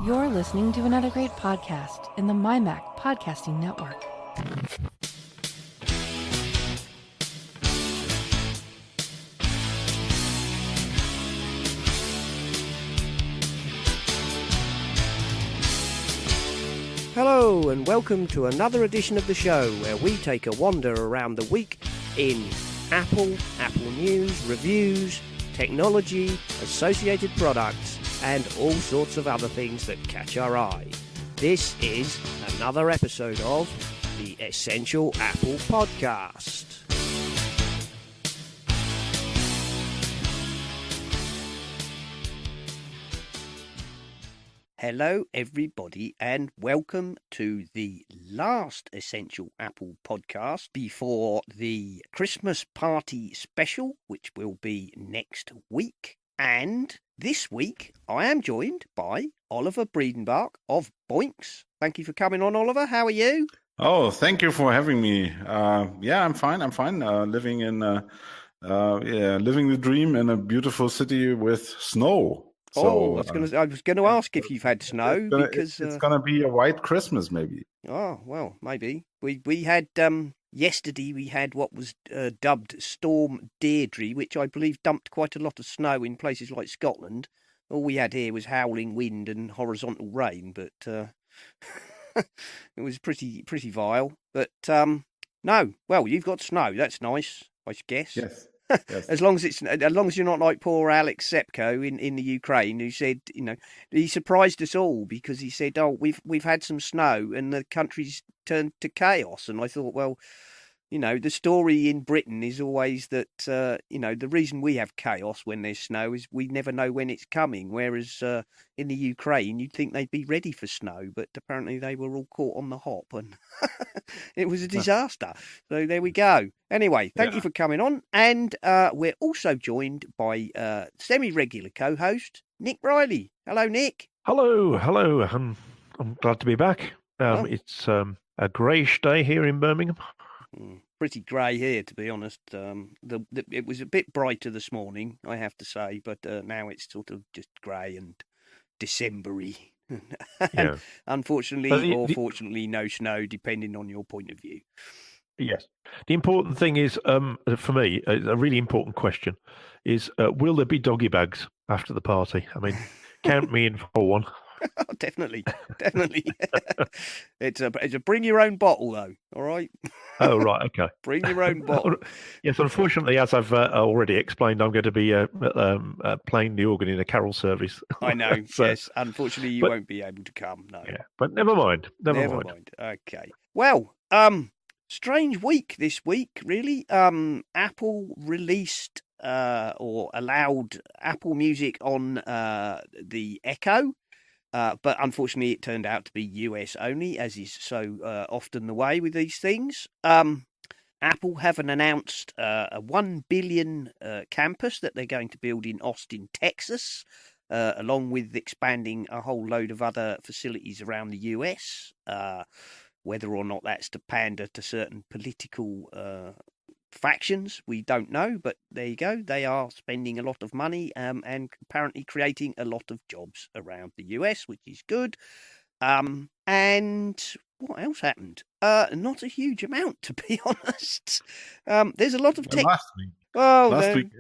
You're listening to another great podcast in the MyMac Podcasting Network. Hello and welcome to another edition of the show where we take a wander around the week in Apple news, reviews, technology, associated products, and all sorts of other things that catch our eye. This is another episode of the Essential Apple Podcast. Hello, everybody, and welcome to the last Essential Apple podcast before the Christmas party special, which will be next week. And this week, I am joined by Oliver Breedenbach of Boinks. Thank you for coming on, Oliver. How are you? Oh, thank you for having me. Yeah, I'm fine. Living the dream in a beautiful city with snow. So, I was going to ask if you've had snow because it's going to be a white Christmas, maybe. Oh well, maybe we had yesterday. We had what was dubbed Storm Deirdre, which I believe dumped quite a lot of snow in places like Scotland. All we had here was howling wind and horizontal rain, but it was pretty vile. But no, well, you've got snow. That's nice, I guess. Yes. Yes. As long as you're not like poor Alex Sepko in the Ukraine, who said, he surprised us all because he said, "Oh, we've had some snow and the country's turned to chaos." And I thought, well, the story in Britain is always that the reason we have chaos when there's snow is we never know when it's coming. Whereas in the Ukraine, you'd think they'd be ready for snow, but apparently they were all caught on the hop and it was a disaster. So there we go. Anyway, thank you for coming on. And we're also joined by semi-regular co-host, Nick Riley. Hello, Nick. Hello. I'm glad to be back. It's a greyish day here in Birmingham. Pretty grey here, to be honest. It was a bit brighter this morning, I have to say, but now it's sort of just grey and December-y. Yeah. Unfortunately or fortunately, no snow, depending on your point of view. Yes. The important thing is, for me, a really important question is, will there be doggy bags after the party? I mean, count me in for one. Oh, definitely. It's a bring your own bottle, though. All right. Oh, right. Okay. Bring your own bottle. Yes. Unfortunately, as I've already explained, I'm going to be playing the organ in a carol service. I know. So, yes. Unfortunately, you won't be able to come. No. Yeah. But never mind. Never mind. Okay. Well, strange week this week, really. Apple released or allowed Apple Music on the Echo. But unfortunately, it turned out to be US only, as is so often the way with these things. Apple haven't announced a 1 billion campus that they're going to build in Austin, Texas, along with expanding a whole load of other facilities around the US. Whether or not that's to pander to certain political factions, we don't know, but there you go. They are spending a lot of money and apparently creating a lot of jobs around the US, which is good. And what else happened? Not a huge amount, to be honest. There's a lot of tech. Last week. Last week,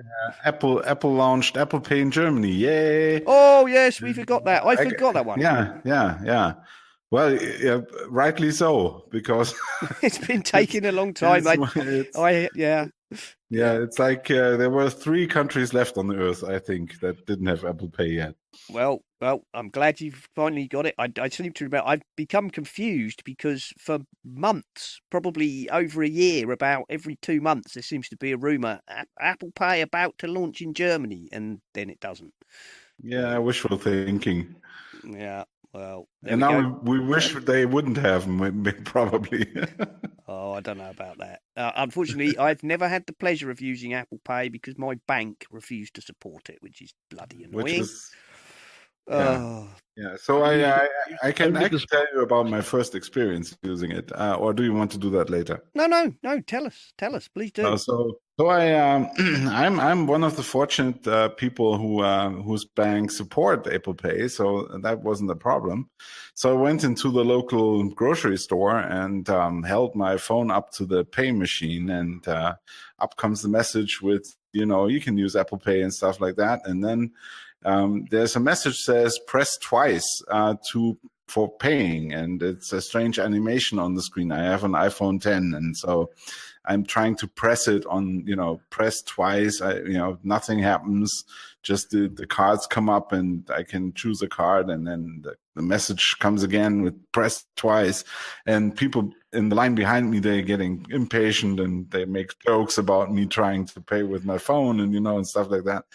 Apple launched Apple Pay in Germany. Yay! Oh yes, we forgot that. I forgot that one. Yeah. Well, yeah, rightly so, because it's been taking a long time. It's like there were 3 countries left on the earth, I think, that didn't have Apple Pay yet. Well, I'm glad you've finally got it. I seem to remember I've become confused because for months, probably over a year, about every 2 months, there seems to be a rumor Apple Pay about to launch in Germany, and then it doesn't. Yeah, wishful thinking. Yeah. Well, and now we wish they wouldn't have them, probably. Oh, I don't know about that. Unfortunately, I've never had the pleasure of using Apple Pay because my bank refused to support it, which is bloody annoying. So I can tell you about my first experience using it, or do you want to do that later? No. Tell us, please do. So I'm one of the fortunate people whose bank support Apple Pay, so that wasn't a problem. So I went into the local grocery store and held my phone up to the pay machine, and up comes the message with, you can use Apple Pay and stuff like that. And then there's a message says press twice for paying, and it's a strange animation on the screen. I have an iPhone 10, and so I'm trying to press it on, press twice. Nothing happens. Just the cards come up and I can choose a card, and then the message comes again with press twice. And people in the line behind me, they're getting impatient and they make jokes about me trying to pay with my phone and stuff like that.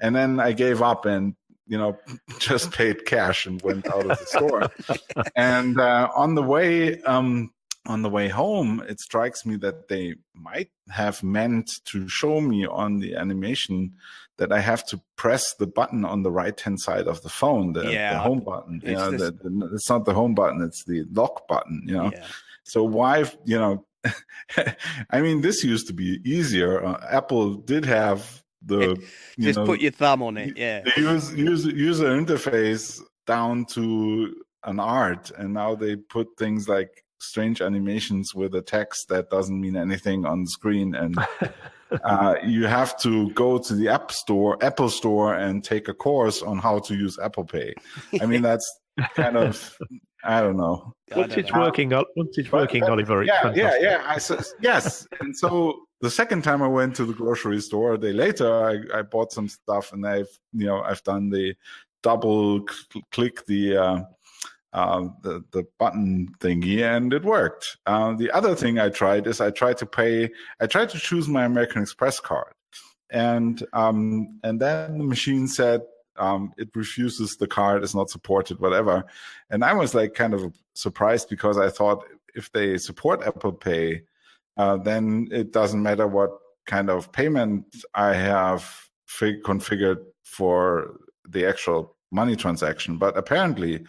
And then I gave up and, just paid cash and went out of the store. And on the way home, it strikes me that they might have meant to show me on the animation that I have to press the button on the right-hand side of the phone, the home button. It's not the home button, it's the lock button, Yeah. So why, I mean, this used to be easier. Apple did have just put your thumb on it, the user interface down to an art, and now they put things like strange animations with a text that doesn't mean anything on the screen, and you have to go to the Apple Store, and take a course on how to use Apple Pay. I mean, that's kind of, I don't know. Once it's working, Oliver, it's fantastic. Yes. And so the second time I went to the grocery store, a day later, I bought some stuff, and I've done the double click the button thingy, and it worked. The other thing I tried is I tried to choose my American Express card, and then the machine said it refuses the card, is not supported, whatever. And I was like kind of surprised, because I thought if they support Apple Pay, then it doesn't matter what kind of payment I have configured for the actual money transaction. But apparently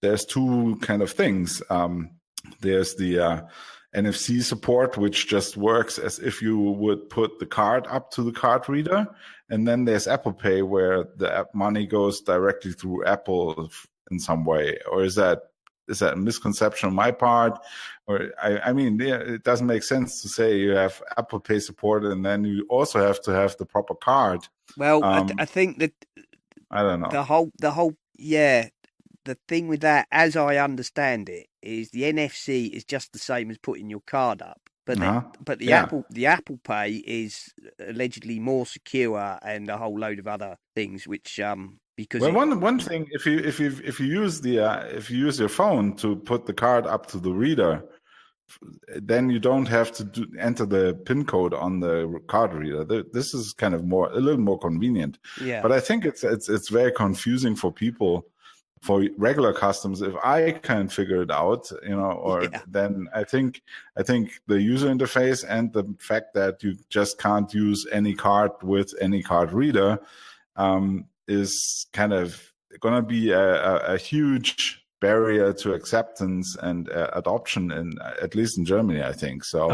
there's two kind of things. There's the NFC support, which just works as if you would put the card up to the card reader. And then there's Apple Pay, where the money goes directly through Apple in some way. Or is that a misconception on my part? Or I mean, it doesn't make sense to say you have Apple Pay support and then you also have to have the proper card. Well, I think that I don't know. The thing with that, as I understand it, is the NFC is just the same as putting your card up, but the Apple Pay is allegedly more secure and a whole load of other things, which because one thing, if you use your phone to put the card up to the reader, then you don't have to enter the PIN code on the card reader. This is kind of a little more convenient. Yeah. But I think it's very confusing for people, for regular customers. If I can't figure it out, then I think the user interface and the fact that you just can't use any card with any card reader is kind of going to be a huge barrier to acceptance and adoption, at least in Germany, I think. So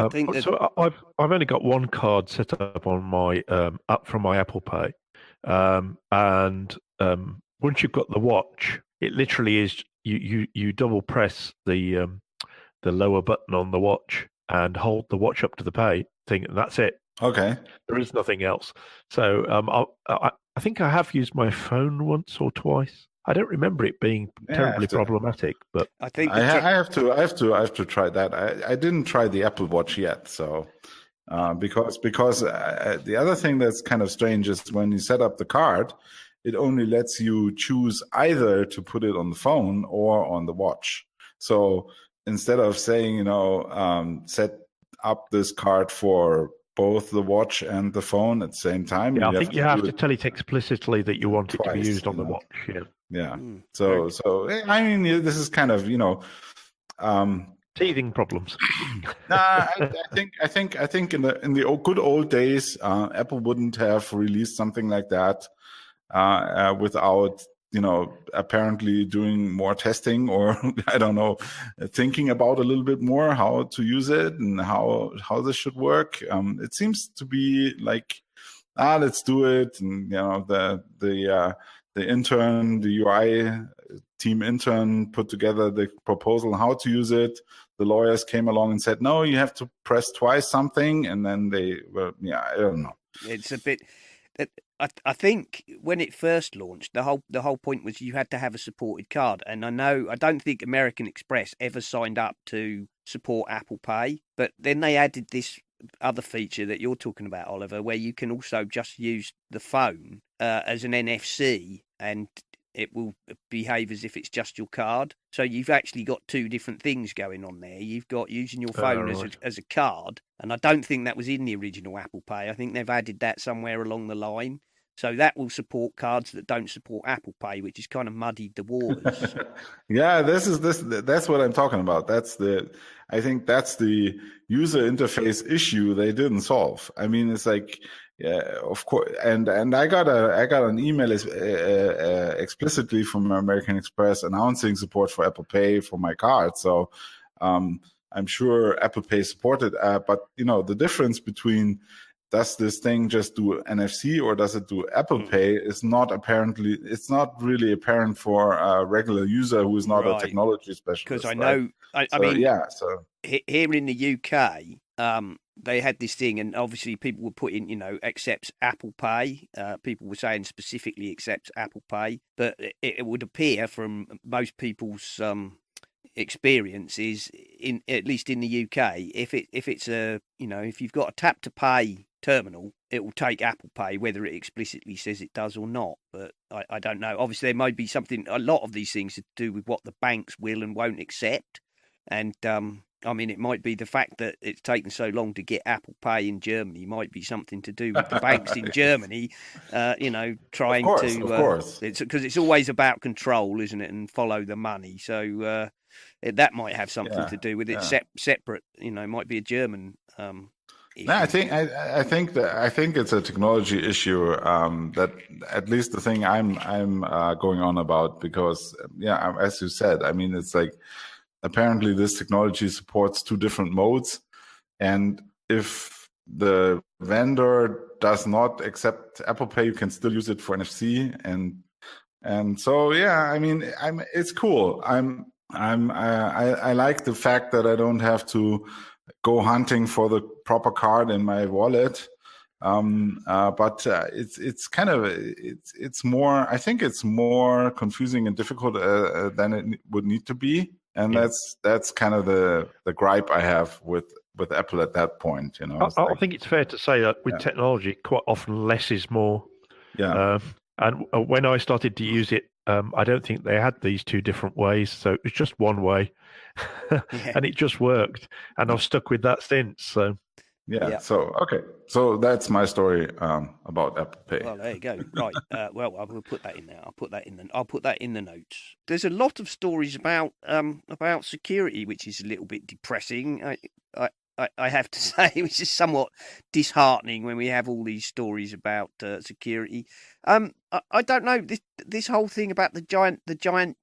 I've only got one card set up on my up from my Apple Pay, and once you've got the watch, it literally is you double press the lower button on the watch and hold the watch up to the pay thing, and that's it. Okay. There is nothing else. So I think I have used my phone once or twice. I don't remember it being terribly problematic, but I think I have to try that. I didn't try the Apple Watch yet, so because the other thing that's kind of strange is when you set up the card, it only lets you choose either to put it on the phone or on the watch. So instead of saying, set up this card for both the watch and the phone at the same time. Yeah, I think you have to tell it explicitly that you want it to be used on the watch. Yeah. So I mean, this is kind of teething problems. I think in the good old days, Apple wouldn't have released something like that without apparently doing more testing, or I don't know, thinking about a little bit more how to use it and how this should work. It seems to be like, let's do it. And the intern, the UI team intern, put together the proposal how to use it. The lawyers came along and said, no, you have to press twice something, and then they were, I don't know. It's a bit. I think when it first launched, the whole point was you had to have a supported card, and I don't think American Express ever signed up to support Apple Pay, but then they added this other feature that you're talking about, Oliver, where you can also just use the phone as an NFC, and it will behave as if it's just your card. So you've actually got two different things going on there. You've got using your phone as a card, and I don't think that was in the original Apple Pay. I think they've added that somewhere along the line. So that will support cards that don't support Apple Pay, which has kind of muddied the waters. Yeah, that's what I'm talking about. I think that's the user interface issue they didn't solve. I mean, it's like, of course, and I got an email explicitly from American Express announcing support for Apple Pay for my card. So I'm sure Apple Pay supported, but the difference between does this thing just do NFC or does it do Apple Pay is not really apparent for a regular user who is not a technology specialist. Because I know, So here in the UK, they had this thing, and obviously people were putting, accepts Apple Pay. People were saying specifically accepts Apple Pay, but it would appear from most people's experiences, at least in the UK, if it's if you've got a tap to pay terminal, it will take Apple Pay, whether it explicitly says it does or not. But I don't know. Obviously, there might be a lot of these things to do with what the banks will and won't accept. And it might be the fact that it's taken so long to get Apple Pay in Germany might be something to do with the banks in Germany, trying of course. Because it's always about control, isn't it, and follow the money. So that might have something to do with it. Separate, might be a German. No, I think it's a technology issue that at least the thing I'm going on about, because as you said, I mean, it's like apparently this technology supports two different modes, and if the vendor does not accept Apple Pay, you can still use it for NFC, and so I mean, it's cool. I like the fact that I don't have to go hunting for the proper card in my wallet, but it's kind of it's more. I think it's more confusing and difficult than it would need to be, and that's kind of the gripe I have with Apple at that point. I think it's fair to say that with technology, quite often less is more. Yeah. And when I started to use it, I don't think they had these two different ways, so it's just one way. And it just worked, and I've stuck with that since. So so okay, so that's my story about Apple Pay. Well, there you go. Right. Well, I will put that in there. I'll put that in the notes. There's a lot of stories about security, which is a little bit depressing. I have to say, which is somewhat disheartening when we have all these stories about security. I don't know this whole thing about the giant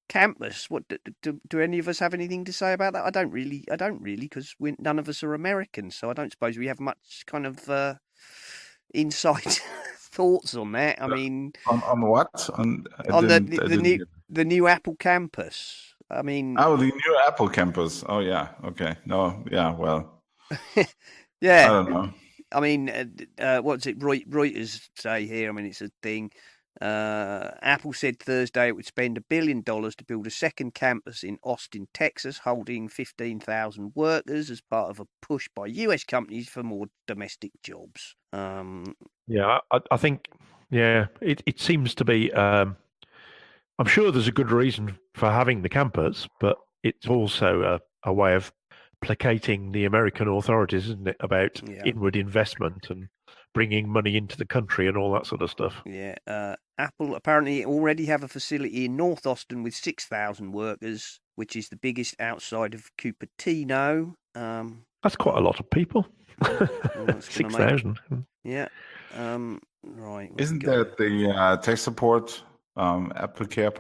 campus. What do any of us have anything to say about that? I don't really, because none of us are Americans, so I don't suppose we have much kind of insight thoughts on that. I mean, on what? On the new Apple campus. I mean, the new Apple campus. Oh yeah, okay. No, yeah, well, yeah. I don't know. I mean, what's it? Reuters say here. I mean, it's a thing. Apple said Thursday it would spend $1 billion to build a second campus in Austin, Texas, holding 15,000 workers as part of a push by US companies for more domestic jobs. I think, it seems to be. I'm sure there's a good reason for having the campus, but it's also a way of placating the American authorities, isn't it, about inward investment and bringing money into the country and all that sort of stuff. Yeah. Apple apparently already have a facility in North Austin with 6,000 workers, which is the biggest outside of Cupertino. That's quite a lot of people. 6,000. Yeah. Right. Isn't that the tech support Apple Care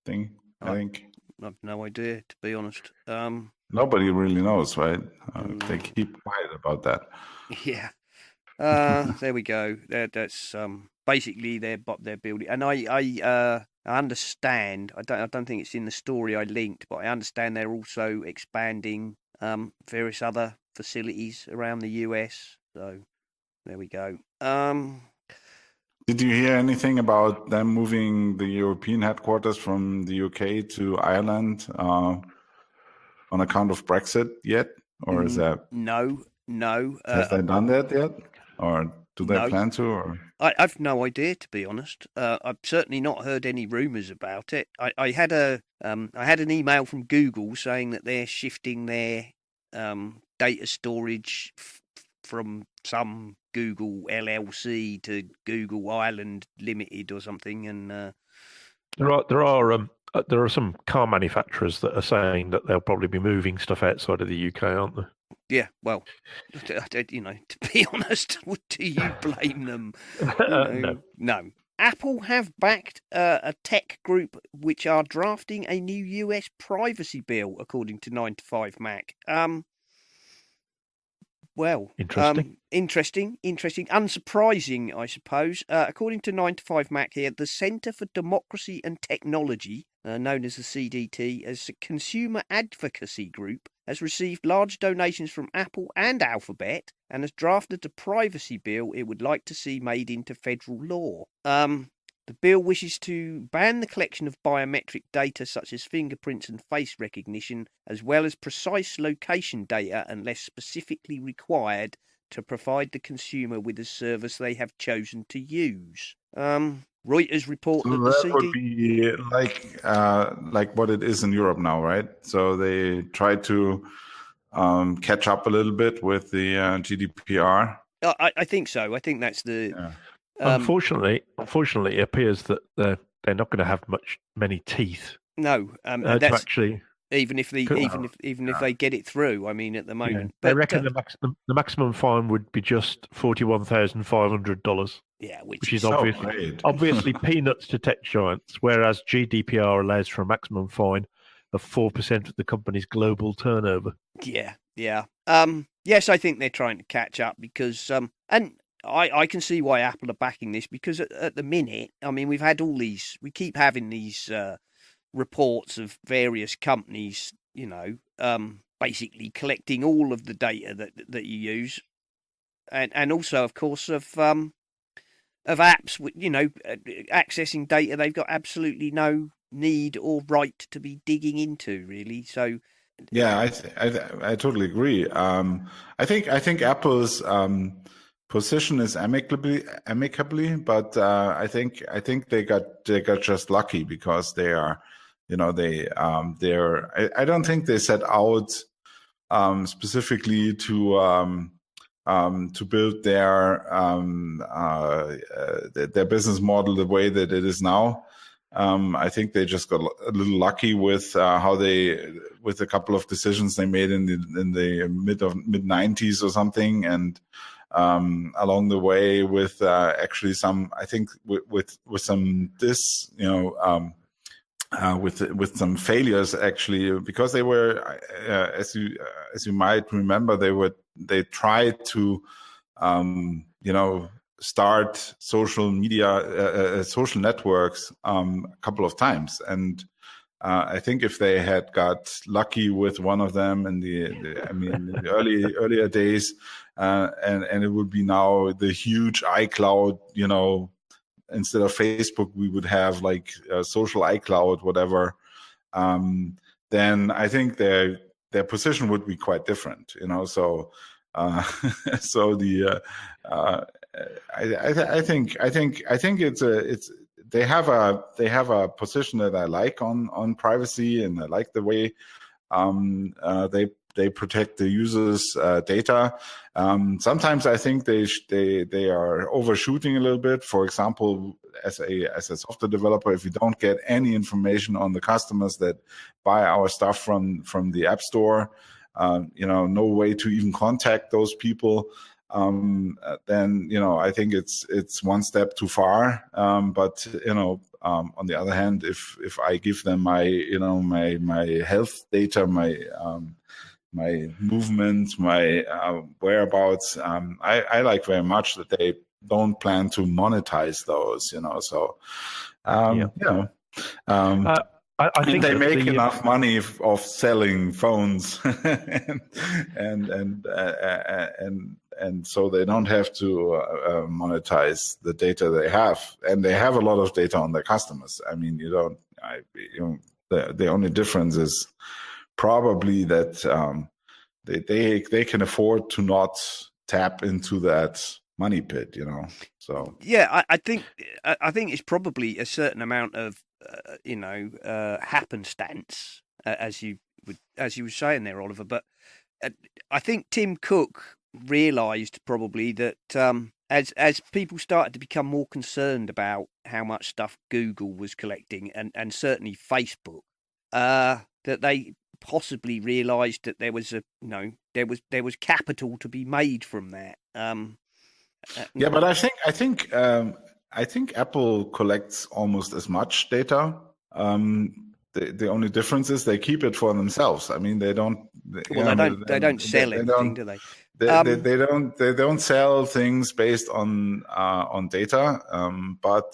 thing. I think I've no idea, to be honest. nobody really knows, right? Mm. They keep quiet about that. Yeah. There we go. That's basically they're building, and I understand. I don't think it's in the story I linked, but I understand they're also expanding various other facilities around the US. So there we go. Did you hear anything about them moving the European headquarters from the UK to Ireland on account of Brexit yet, or is that no? have they done that yet, or do they No. plan to? Or I've no idea, to be honest. I've certainly not heard any rumours about it. I had an email from Google saying that they're shifting their data storage from some Google LLC to Google Ireland Limited or something, and There are some car manufacturers that are saying that they'll probably be moving stuff outside of the UK, aren't they? yeah, well, you know, to be honest, do you blame them? You know, no. Apple have backed a tech group which are drafting a new US privacy bill, according to 9to5Mac. Well, Interesting. interesting, unsurprising, I suppose. According to 9to5Mac here, the Centre for Democracy and Technology, known as the CDT, as a consumer advocacy group, has received large donations from Apple and Alphabet and has drafted a privacy bill it would like to see made into federal law. The bill wishes to ban the collection of biometric data such as fingerprints and face recognition, as well as precise location data unless specifically required to provide the consumer with a service they have chosen to use. Reuters report so that the that would be like what it is in Europe now, right? So they try to catch up a little bit with the GDPR. I think so. I think that's the. Yeah. Unfortunately, it appears that they're not going to have many teeth. No, to that's actually. Even if they get it through, I mean, at the moment, they reckon the maximum fine would be just $41,500. Yeah, which is so obviously peanuts to tech giants, whereas GDPR allows for a maximum fine of 4% of the company's global turnover. Yeah. Yes, I think they're trying to catch up because and I can see why Apple are backing this, because at the minute, I mean, we keep having these reports of various companies, you know, basically collecting all of the data that you use, and also, of course, of apps, you know, accessing data they've got absolutely no need or right to be digging into, really. So, yeah, I totally agree. I think Apple's position is amicably, but I think they got just lucky because they are, you know, they're. I don't think they set out specifically to build their business model the way that it is now. I think they just got a little lucky with with a couple of decisions they made in the mid 90s or something, and along the way with actually some, I think with some with some failures actually, because they were as you might remember, they tried to start social media social networks a couple of times, and I think if they had got lucky with one of them in the earlier days, and it would be now the huge iCloud, you know, instead of Facebook, we would have like social iCloud, whatever. Then I think their position would be quite different, you know. So, so the I think it's they have a position that I like on privacy, and I like the way they protect the users' data. Sometimes I think they are overshooting a little bit. For example, as a software developer, if you don't get any information on the customers that buy our stuff from the App Store, no way to even contact those people, then I think it's one step too far. But on the other hand, if I give them my my health data, my movement, my whereabouts, I like very much that they don't plan to monetize those. So I and think they that make enough money of selling phones, and so they don't have to monetize the data they have, and they have a lot of data on their customers. I mean, the only difference is probably that they can afford to not tap into that money pit. So yeah, I think it's probably a certain amount of happenstance, as you were saying there, Oliver. But I think Tim Cook realised probably that as people started to become more concerned about how much stuff Google was collecting, and certainly Facebook, that they possibly realised that there was there was capital to be made from that. Yeah, but I think Apple collects almost as much data. The only difference is they keep it for themselves. I mean, they don't. They don't sell anything, do they? They don't sell things based on data. But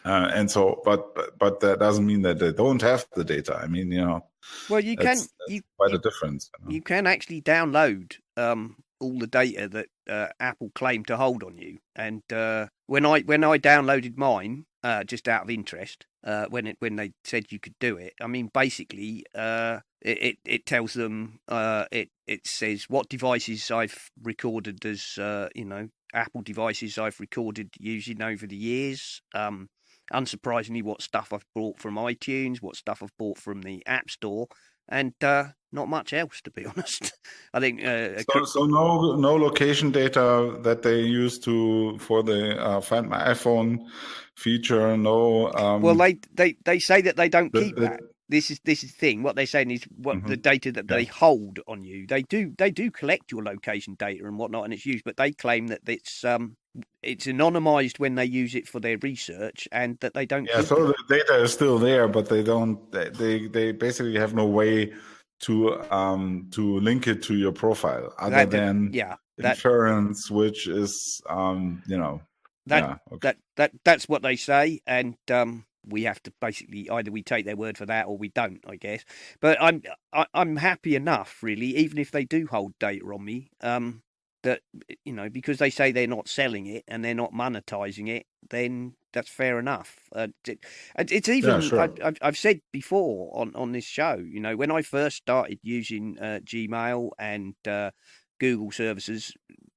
that doesn't mean that they don't have the data. I mean, well, you can quite a difference. You can actually download all the data that Apple claimed to hold on you. And when I downloaded mine, just out of interest, when they said you could do it, I mean, basically, it tells them, it says what devices I've recorded as Apple devices I've recorded using over the years. Unsurprisingly, what stuff I've bought from iTunes, what stuff I've bought from the App Store, and not much else, to be honest. I think so. No location data that they use for the Find My iPhone feature. No. Well, they say that they don't keep that. This is the thing. What they're saying is the data that they hold on you. They do collect your location data and whatnot, and it's used. But they claim that it's anonymized when they use it for their research, and that they don't. Yeah, so the data is still there, but they don't. They basically have no way to link it to your profile other than inference, which is that's what they say, and we have to basically either we take their word for that or we don't, I guess. But I'm happy enough, really, even if they do hold data on me, that because they say they're not selling it and they're not monetizing it, then that's fair enough. It's even I've said before on this show, when I first started using Gmail and Google services,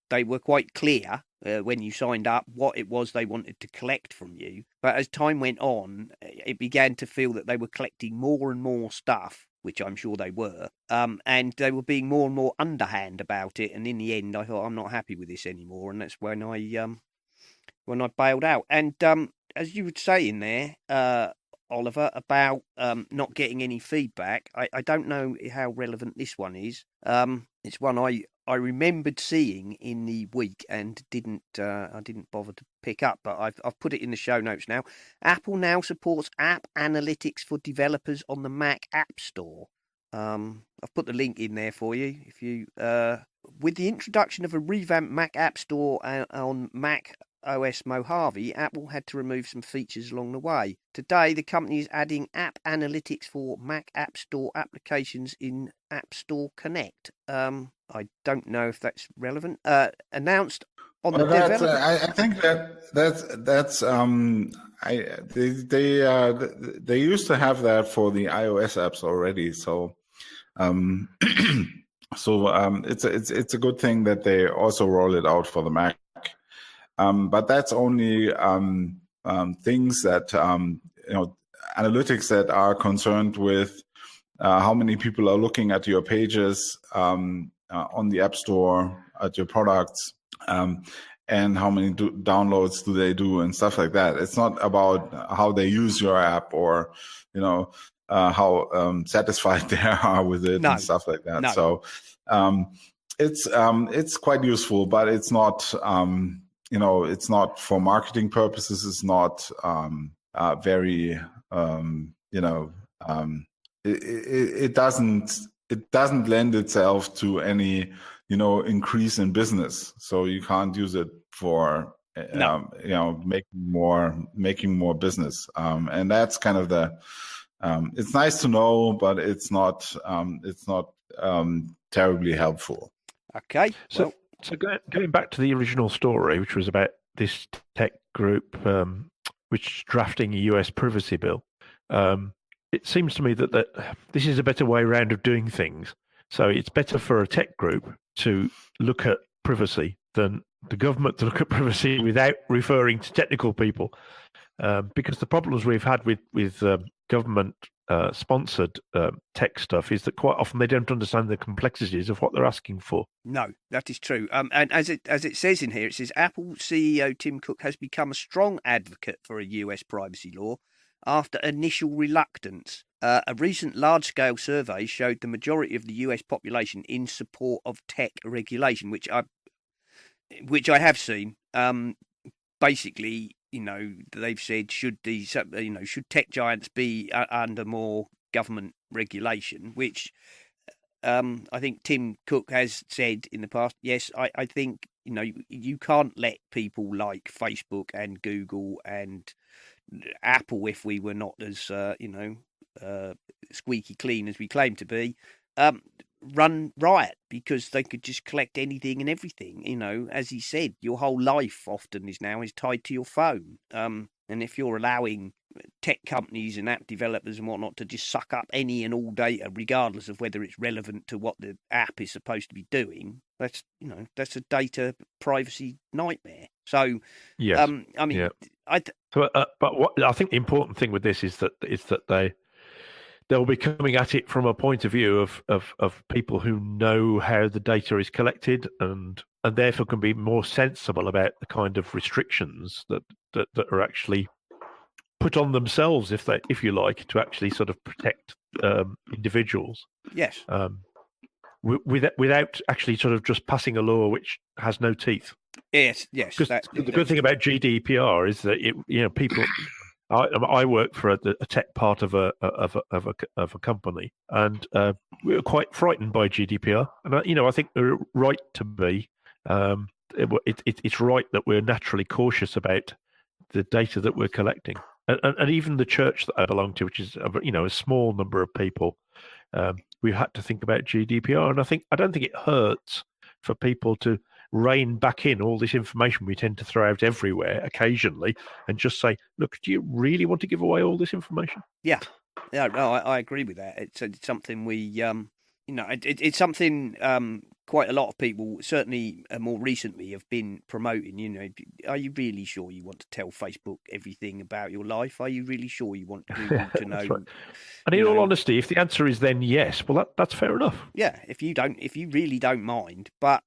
they were quite clear when you signed up what it was they wanted to collect from you. But as time went on, it began to feel that they were collecting more and more stuff, which I'm sure they were, and they were being more and more underhand about it. And in the end, I thought, I'm not happy with this anymore, and that's when I bailed out. And as you would say in there, Oliver, about not getting any feedback, I don't know how relevant this one is. It's one I remembered seeing in the week and I didn't bother to pick up, but I've put it in the show notes now. Apple now supports app analytics for developers on the Mac App Store. I've put the link in there for you. If you with the introduction of a revamped Mac App Store on Mac OS Mojave, Apple had to remove some features along the way. Today, the company is adding app analytics for Mac App Store applications in App Store Connect. I don't know if that's relevant. Announced on the developer. I think they used to have that for the iOS apps already. So it's a good thing that they also roll it out for the Mac. But that's only things that analytics that are concerned with how many people are looking at your pages on the App Store, at your products, and how many downloads do they do and stuff like that. It's not about how they use your app or how satisfied they are with it and stuff like that. No. So it's quite useful, but it's not. It's not for marketing purposes. It's not very it doesn't lend itself to any increase in business. So you can't use it for making more business. And that's kind of the it's nice to know, but it's not terribly helpful. Okay. So going back to the original story, which was about this tech group which is drafting a US privacy bill, it seems to me that this is a better way around of doing things. So it's better for a tech group to look at privacy than the government to look at privacy without referring to technical people. Because the problems we've had with government sponsored tech stuff is that quite often they don't understand the complexities of what they're asking for. No, that is true. And as it says in here, it says Apple CEO Tim Cook has become a strong advocate for a US privacy law after initial reluctance. A recent large-scale survey showed the majority of the US population in support of tech regulation, which I have seen. Basically, they've said should tech giants be under more government regulation, which I think Tim Cook has said in the past. Yes, I think you can't let people like Facebook and Google and Apple, if we were not as squeaky clean as we claim to be, run riot, because they could just collect anything and everything. As he said, your whole life often is tied to your phone. And if you're allowing tech companies and app developers and whatnot to just suck up any and all data, regardless of whether it's relevant to what the app is supposed to be doing, that's a data privacy nightmare. So, yes. yeah. But what I think the important thing with this is that they'll be coming at it from a point of view of people who know how the data is collected and therefore can be more sensible about the kind of restrictions that are actually put on themselves, if you like, to actually sort of protect individuals. Yes. Without actually sort of just passing a law which has no teeth. Yes. Because the good thing about GDPR is that people. I work for a tech part of a company, and we were quite frightened by GDPR, and I think we're right to be. It's right that we're naturally cautious about the data that we're collecting, and even the church that I belong to, which is a small number of people, we had to think about GDPR, and I don't think it hurts for people to rein back in all this information we tend to throw out everywhere occasionally and just say, look, do you really want to give away all this information? Yeah, no, I agree with that. It's something we, it's something quite a lot of people, certainly more recently, have been promoting. Are you really sure you want to tell Facebook everything about your life? Are you really sure you want Google to know? Right. And in all honesty, if the answer is then yes, well, that's fair enough. Yeah, if you really don't mind, but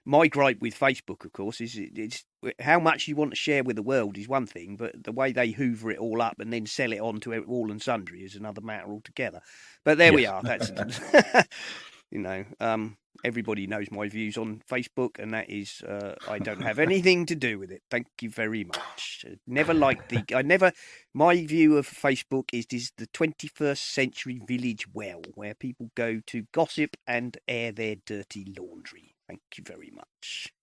my gripe with Facebook, of course, is it's how much you want to share with the world is one thing, but the way they hoover it all up and then sell it on to all and sundry is another matter altogether. But there we are. That's everybody knows my views on Facebook, and that is I don't have anything to do with it. Thank you very much. My view of Facebook is the 21st century village well, where people go to gossip and air their dirty laundry. Thank you very much.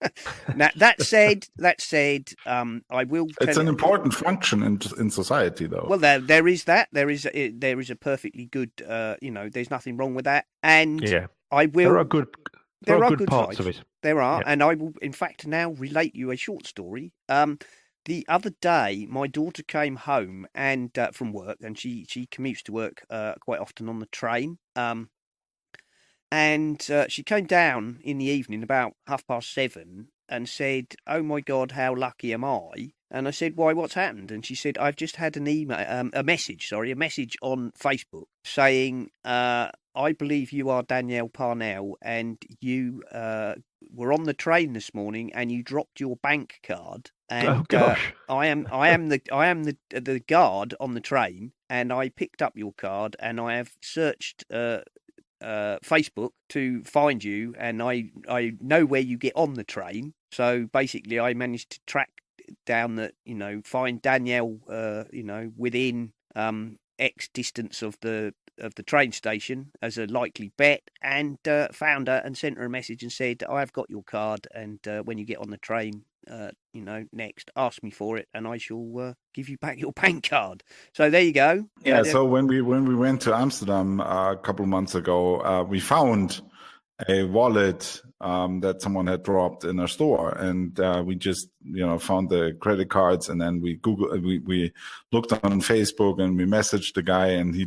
Now, that said, I will. It's an important function in society, though. Well, there is that. There is a perfectly good. There's nothing wrong with that. And yeah, I will. There are good parts of it. There are, yeah. And I will, in fact, now relate you a short story. The other day, my daughter came home and from work, and she commutes to work quite often on the train. And she came down in the evening about 7:30 and said, "Oh my God, how lucky am I?" And I said, "Why, what's happened?" And she said, "I've just had an a message on Facebook saying, I believe you are Danielle Parnell, and you were on the train this morning and you dropped your bank card. And oh gosh, I am the guard on the train, and I picked up your card and I have searched Facebook to find you, and I know where you get on the train. So basically, I managed to track down that, find Danielle, within X distance of the train station as a likely bet, and found her and sent her a message and said, I've got your card, and when you get on the train, next, ask me for it, and I shall give you back your bank card. So there you go. Yeah. So when we went to Amsterdam a couple of months ago, we found a wallet that someone had dropped in our store, and we just found the credit cards, and then we we looked on Facebook, and we messaged the guy, and he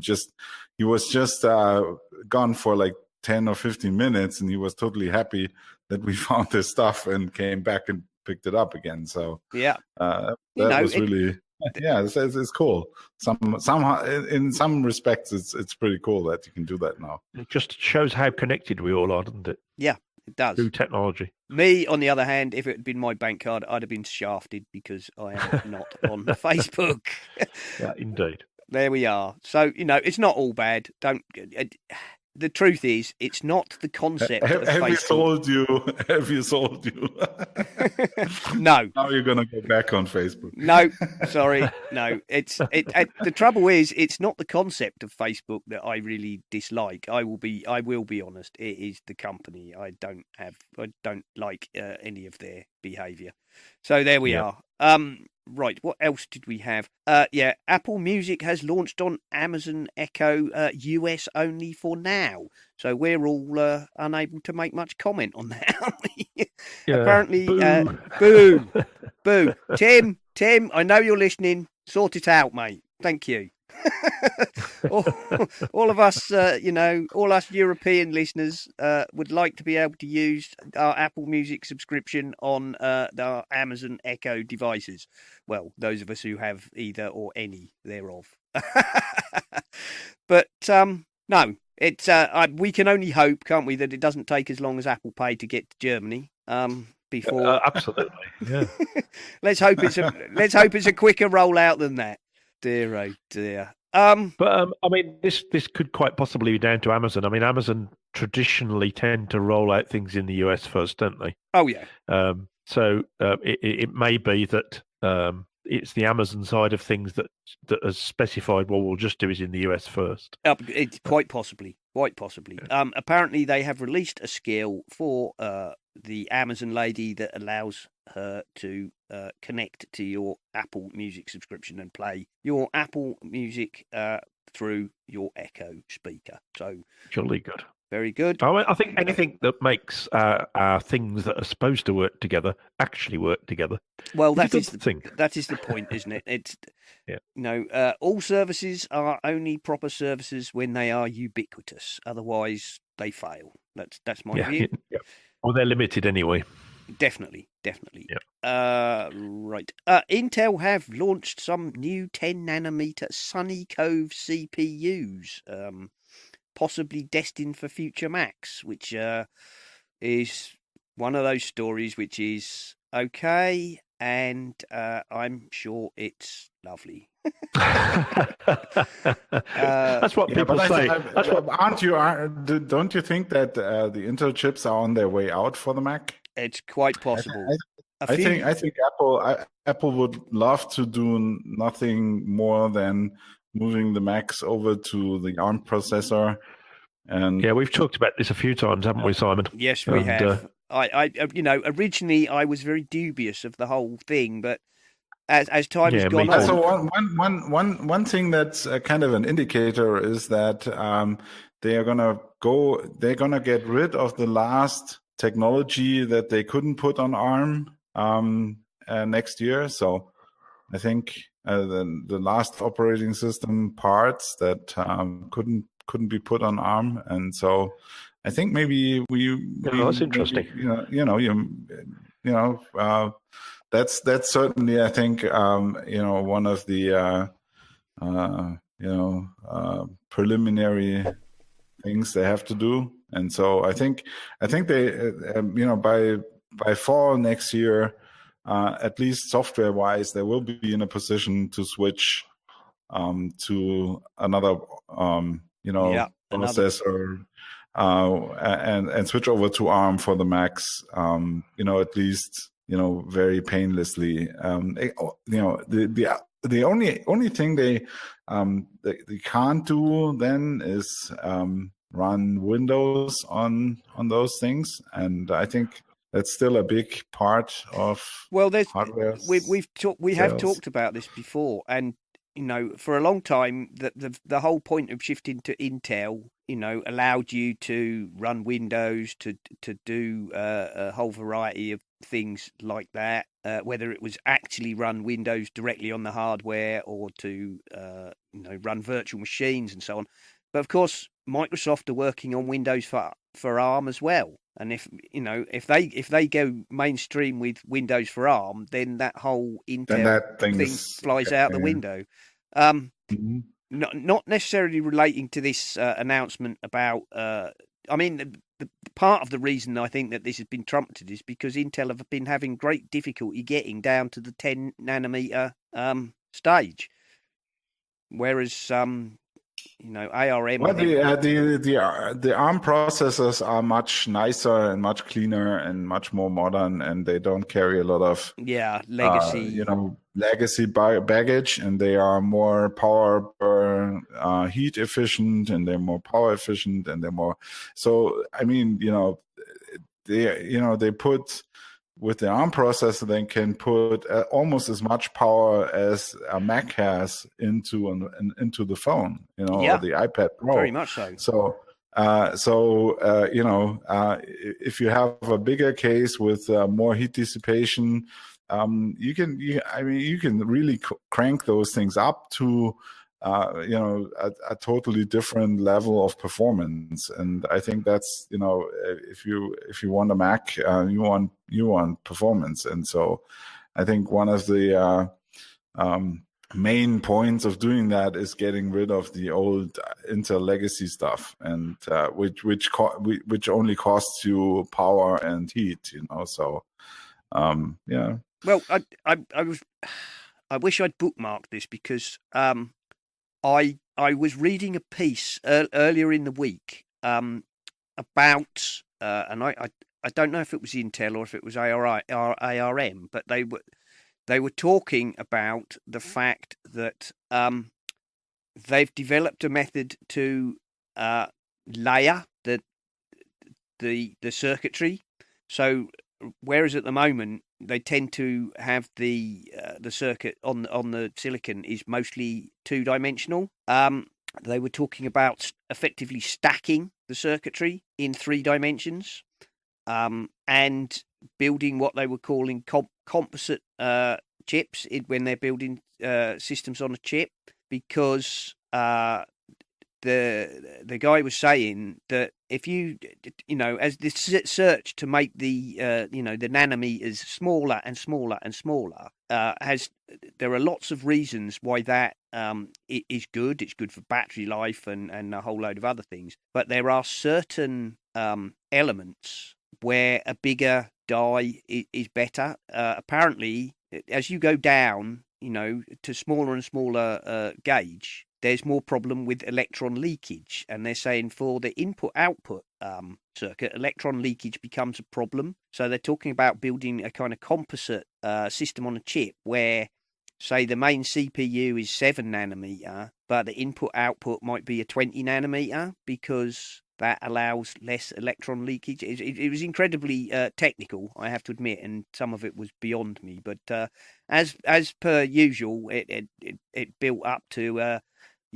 was just gone for like 10 or 15 minutes, and he was totally happy that we found his stuff and came back and picked it up again. So yeah, that was really. Yeah, it's cool. Somehow, in some respects, it's pretty cool that you can do that now. It just shows how connected we all are, doesn't it? Yeah, it does. Through technology. Me, on the other hand, if it had been my bank card, I'd have been shafted because I am not on Facebook. Yeah, indeed. There we are. So it's not all bad. The truth is, it's not the concept of Facebook. Have you sold you? No. Now you're going to go back on Facebook. No, sorry. No, the trouble is, it's not the concept of Facebook that I really dislike. I will be honest. It is the company. I don't like any of their behavior. So there we are. Right, what else did we have? Apple Music has launched on Amazon Echo, US only for now. So we're all unable to make much comment on that, aren't we? Yeah. Apparently, boo. Boo. Tim, I know you're listening. Sort it out, mate. Thank you. all of us, all us European listeners would like to be able to use our Apple Music subscription on our Amazon Echo devices. Well, those of us who have either or any thereof. But no, it's we can only hope, can't we, that it doesn't take as long as Apple Pay to get to Germany. Before absolutely, yeah. let's hope it's a quicker rollout than that. Dear, oh dear. But I mean, this could quite possibly be down to Amazon. I mean, Amazon traditionally tend to roll out things in the US first, don't they? Oh yeah. So it may be that it's the Amazon side of things that has specified, well, we'll just do it in the US first. It's quite possibly. Yeah. Apparently, they have released a skill for the Amazon lady that allows her to connect to your Apple Music subscription and play your Apple Music through your Echo speaker. So jolly good. Very good. I think anything that makes things that are supposed to work together actually work together. Well, that is the point, isn't it? It's all services are only proper services when they are ubiquitous. Otherwise, they fail. That's my view. Yeah. Well, they're limited anyway. Definitely. Yeah. Right. Intel have launched some new 10-nanometer Sunny Cove CPUs, possibly destined for future Macs, which is one of those stories which is okay, and I'm sure it's lovely. That's what people say. Don't you think that the Intel chips are on their way out for the Mac? It's quite possible. I think Apple would love to do nothing more than moving the Macs over to the ARM processor. And yeah, we've talked about this a few times, haven't we, Simon? Yes, we have. I originally I was very dubious of the whole thing, but as time has gone on. So one thing that's kind of an indicator is that they're gonna get rid of the last technology that they couldn't put on ARM next year. So I think the last operating system parts that couldn't be put on ARM, and so I think maybe that's interesting. That's certainly, I think, one of the preliminary things they have to do. And so I think they by fall next year, at least software wise, they will be in a position to switch to another processor and switch over to ARM for the Macs. At least very painlessly. The only thing they can't do then is run Windows on those things, and I think that's still a big part of hardware. We have sales. talked about this before, and for a long time, the whole point of shifting to Intel, allowed you to run Windows, to do a whole variety of things like that, whether it was actually run Windows directly on the hardware or to run virtual machines and so on. But of course, Microsoft are working on Windows for ARM as well. And if they go mainstream with Windows for ARM, then that whole Intel thing flies out the window. Not necessarily relating to this announcement about. The part of the reason I think that this has been trumpeted is because Intel have been having great difficulty getting down to the 10 nanometer stage, whereas ARM. Well, the ARM processors are much nicer and much cleaner and much more modern, and they don't carry a lot of legacy legacy baggage, and they are more power per heat efficient, and they're more power efficient, and they're more. So I mean, they put. With the ARM processor, they can put almost as much power as a Mac has into the phone, or the iPad Pro. Very much so. If you have a bigger case with more heat dissipation, you can really crank those things up to a totally different level of performance. And I think that's, if you want a Mac, you want performance. And so I think one of the main points of doing that is getting rid of the old Intel legacy stuff, and which only costs you power and heat, So, yeah. Well, I wish I'd bookmarked this because I was reading a piece earlier in the week about, and I don't know if it was Intel or if it was ARM, but they were talking about the fact that they've developed a method to layer the circuitry. So whereas at the moment they tend to have the circuit on the silicon is mostly two-dimensional. They were talking about effectively stacking the circuitry in 3 dimensions, and building what they were calling composite chips when they're building systems on a chip, because the guy was saying that if you as the search to make the the nanometers smaller and smaller and smaller there are lots of reasons why that it is good. It's good for battery life and a whole load of other things, but there are certain elements where a bigger die is better. Apparently, as you go down to smaller and smaller gauge, there's more problem with electron leakage. And they're saying for the input-output circuit, electron leakage becomes a problem. So they're talking about building a kind of composite system on a chip where, say, the main CPU is 7 nanometer, but the input-output might be a 20 nanometer, because that allows less electron leakage. It was incredibly technical, I have to admit, and some of it was beyond me. But as per usual, it built up to...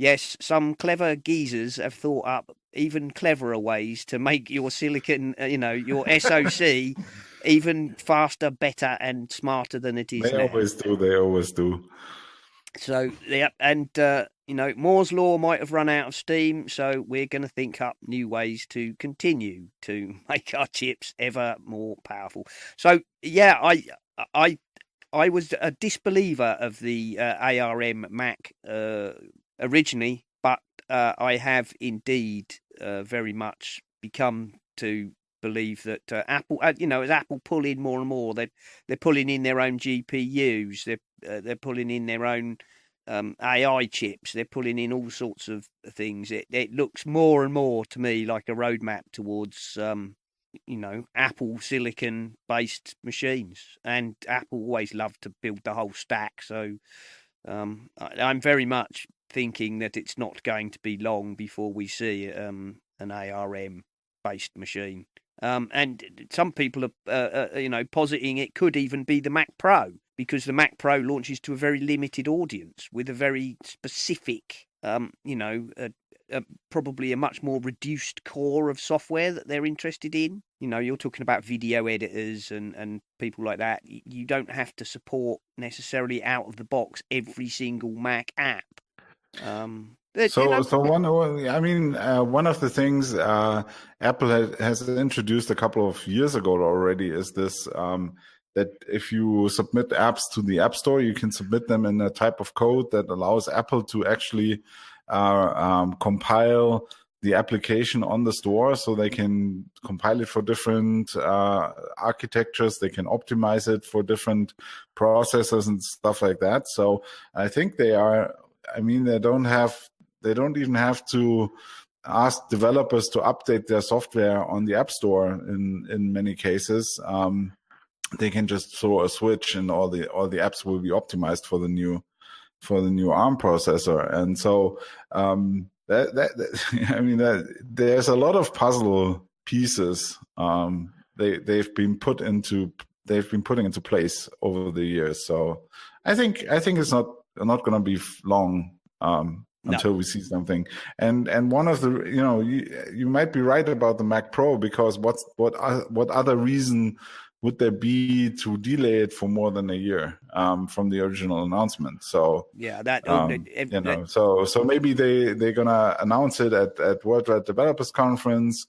yes, some clever geezers have thought up even cleverer ways to make your silicon, your SoC, even faster, better, and smarter than it is now. They always do. So, yeah, and, Moore's Law might have run out of steam, so we're going to think up new ways to continue to make our chips ever more powerful. So, yeah, I was a disbeliever of the ARM Mac originally, but I have indeed very much become to believe that Apple, as Apple pull in more and more, they're pulling in their own GPUs, they're pulling in their own AI chips, they're pulling in all sorts of things. It looks more and more to me like a roadmap towards Apple silicon based machines, and Apple always loved to build the whole stack. So I'm very much thinking that it's not going to be long before we see an ARM based machine. And some people are, positing it could even be the Mac Pro, because the Mac Pro launches to a very limited audience with a very specific, probably a much more reduced core of software that they're interested in. You're talking about video editors and people like that. You don't have to support necessarily out of the box every single Mac app. One of the things Apple has introduced a couple of years ago already is this, that if you submit apps to the App Store, you can submit them in a type of code that allows Apple to actually compile the application on the store, so they can compile it for different architectures. They can optimize it for different processors and stuff like that. So I think they don't even have to ask developers to update their software on the App Store in many cases. They can just throw a switch and all the apps will be optimized for the new ARM processor. And so there's a lot of puzzle pieces they've been putting into place over the years. So I think it's not going to be long until we see something. And one of the you might be right about the Mac Pro, because what other reason would there be to delay it for more than a year from the original announcement? So yeah, so maybe they're gonna announce it at World Wide Developers Conference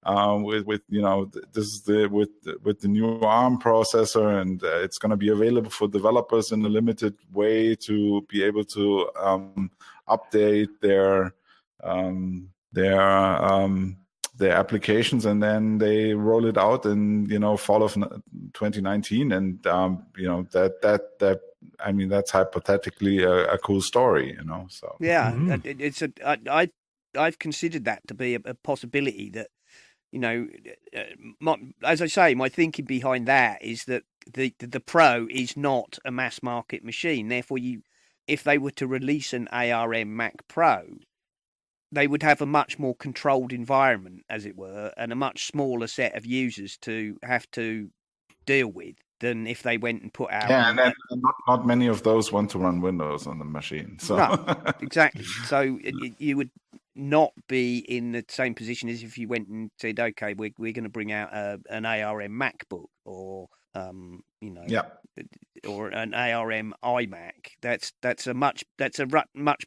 with the new ARM processor, and it's gonna be available for developers in a limited way to be able to update their applications, and then they roll it out in fall of 2019, and that's hypothetically a cool story, So yeah, I've considered that to be a possibility. That as I say, my thinking behind that is that the Pro is not a mass market machine. Therefore, if they were to release an ARM Mac Pro, they would have a much more controlled environment, as it were, and a much smaller set of users to have to deal with than if they went and put out. Yeah, and not many of those want to run Windows on the machine. So. No, exactly. So you would not be in the same position as if you went and said, "Okay, we're going to bring out an ARM MacBook or or an ARM iMac." That's a much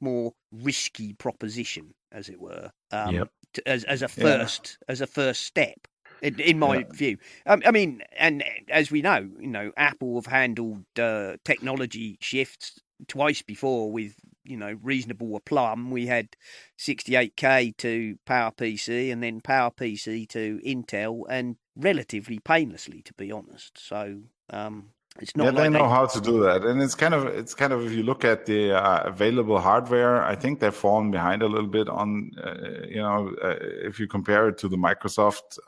more risky proposition, as it were, as a first step. In my view, and as we know, Apple have handled technology shifts twice before with reasonable aplomb. We had 68K to PowerPC, and then PowerPC to Intel, and relatively painlessly, to be honest. So it's not. Yeah, they know how to do that, and it's kind of if you look at the available hardware, I think they've fallen behind a little bit on if you compare it to the Microsoft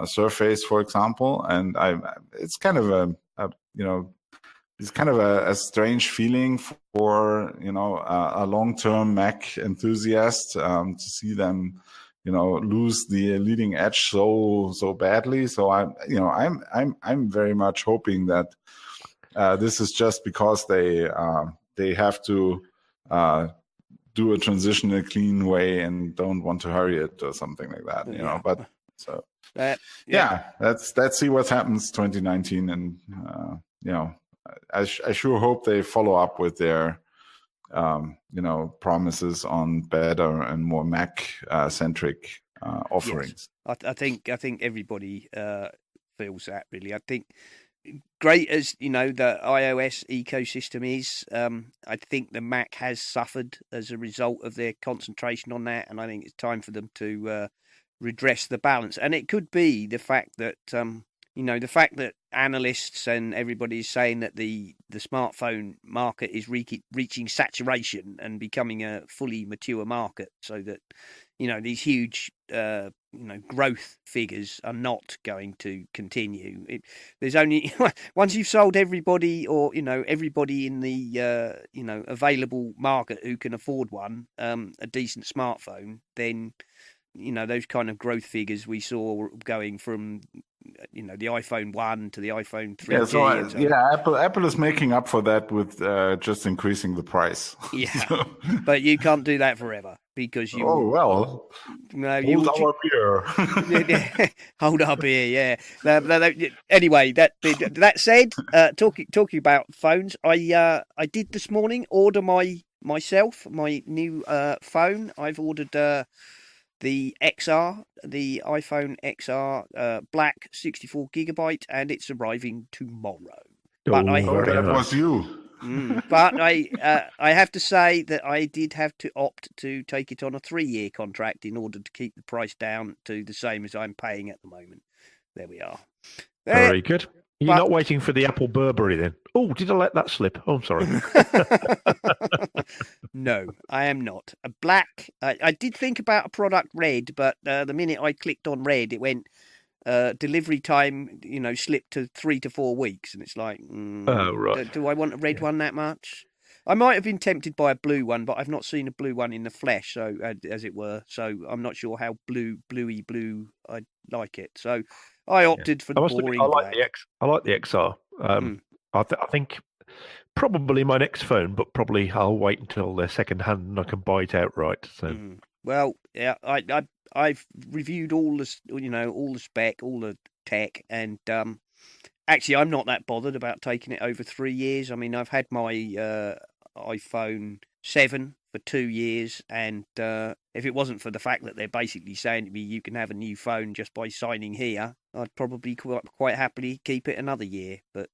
Surface, for example, and it's kind of a strange feeling for a long-term Mac enthusiast to see them lose the leading edge so badly. So I'm very much hoping that this is just because they have to do a transition in a clean way and don't want to hurry it or something like that. But so let's see what happens 2019, and I sure hope they follow up with their promises on better and more Mac centric offerings. Yes. I think everybody feels that, really. I think great as the iOS ecosystem is, I think the Mac has suffered as a result of their concentration on that, and I think it's time for them to redress the balance. And it could be the fact that the fact that analysts and everybody is saying that the smartphone market is reaching saturation and becoming a fully mature market, so that these huge growth figures are not going to continue. There's only once you've sold everybody, or everybody in the available market who can afford one, a decent smartphone, then those kind of growth figures we saw going from the iPhone 1 to the iPhone 3G. Yeah, so and so on. Apple is making up for that with just increasing the price. Yeah, but you can't do that forever because you. Oh well. You hold our beer. Hold our beer. Yeah. Anyway, that said, talking about phones, I did this morning order myself my new phone. I've ordered the XR, the iPhone XR, black 64 gigabyte, and it's arriving tomorrow. But that was you. But I have to say that I did have to opt to take it on a 3-year contract in order to keep the price down to the same as I'm paying at the moment. There we are. Very good. You're not waiting for the Apple Burberry then? Oh, did I let that slip? Oh, I'm sorry. No, I am not. A black. I did think about a product red, but the minute I clicked on red, it went delivery time. Slipped to 3 to 4 weeks, and it's like, oh right. Do I want a red one that much? I might have been tempted by a blue one, but I've not seen a blue one in the flesh, so as it were. So I'm not sure how bluey blue I like it. So I opted for the boring black. I like the XR. I think probably my next phone, but probably I'll wait until they're second hand and I can buy it outright. So well, yeah, I've reviewed all the spec, all the tech, and actually I'm not that bothered about taking it over 3 years. I mean, I've had my iPhone 7 for 2 years, and if it wasn't for the fact that they're basically saying to me you can have a new phone just by signing here, I'd probably quite happily keep it another year. But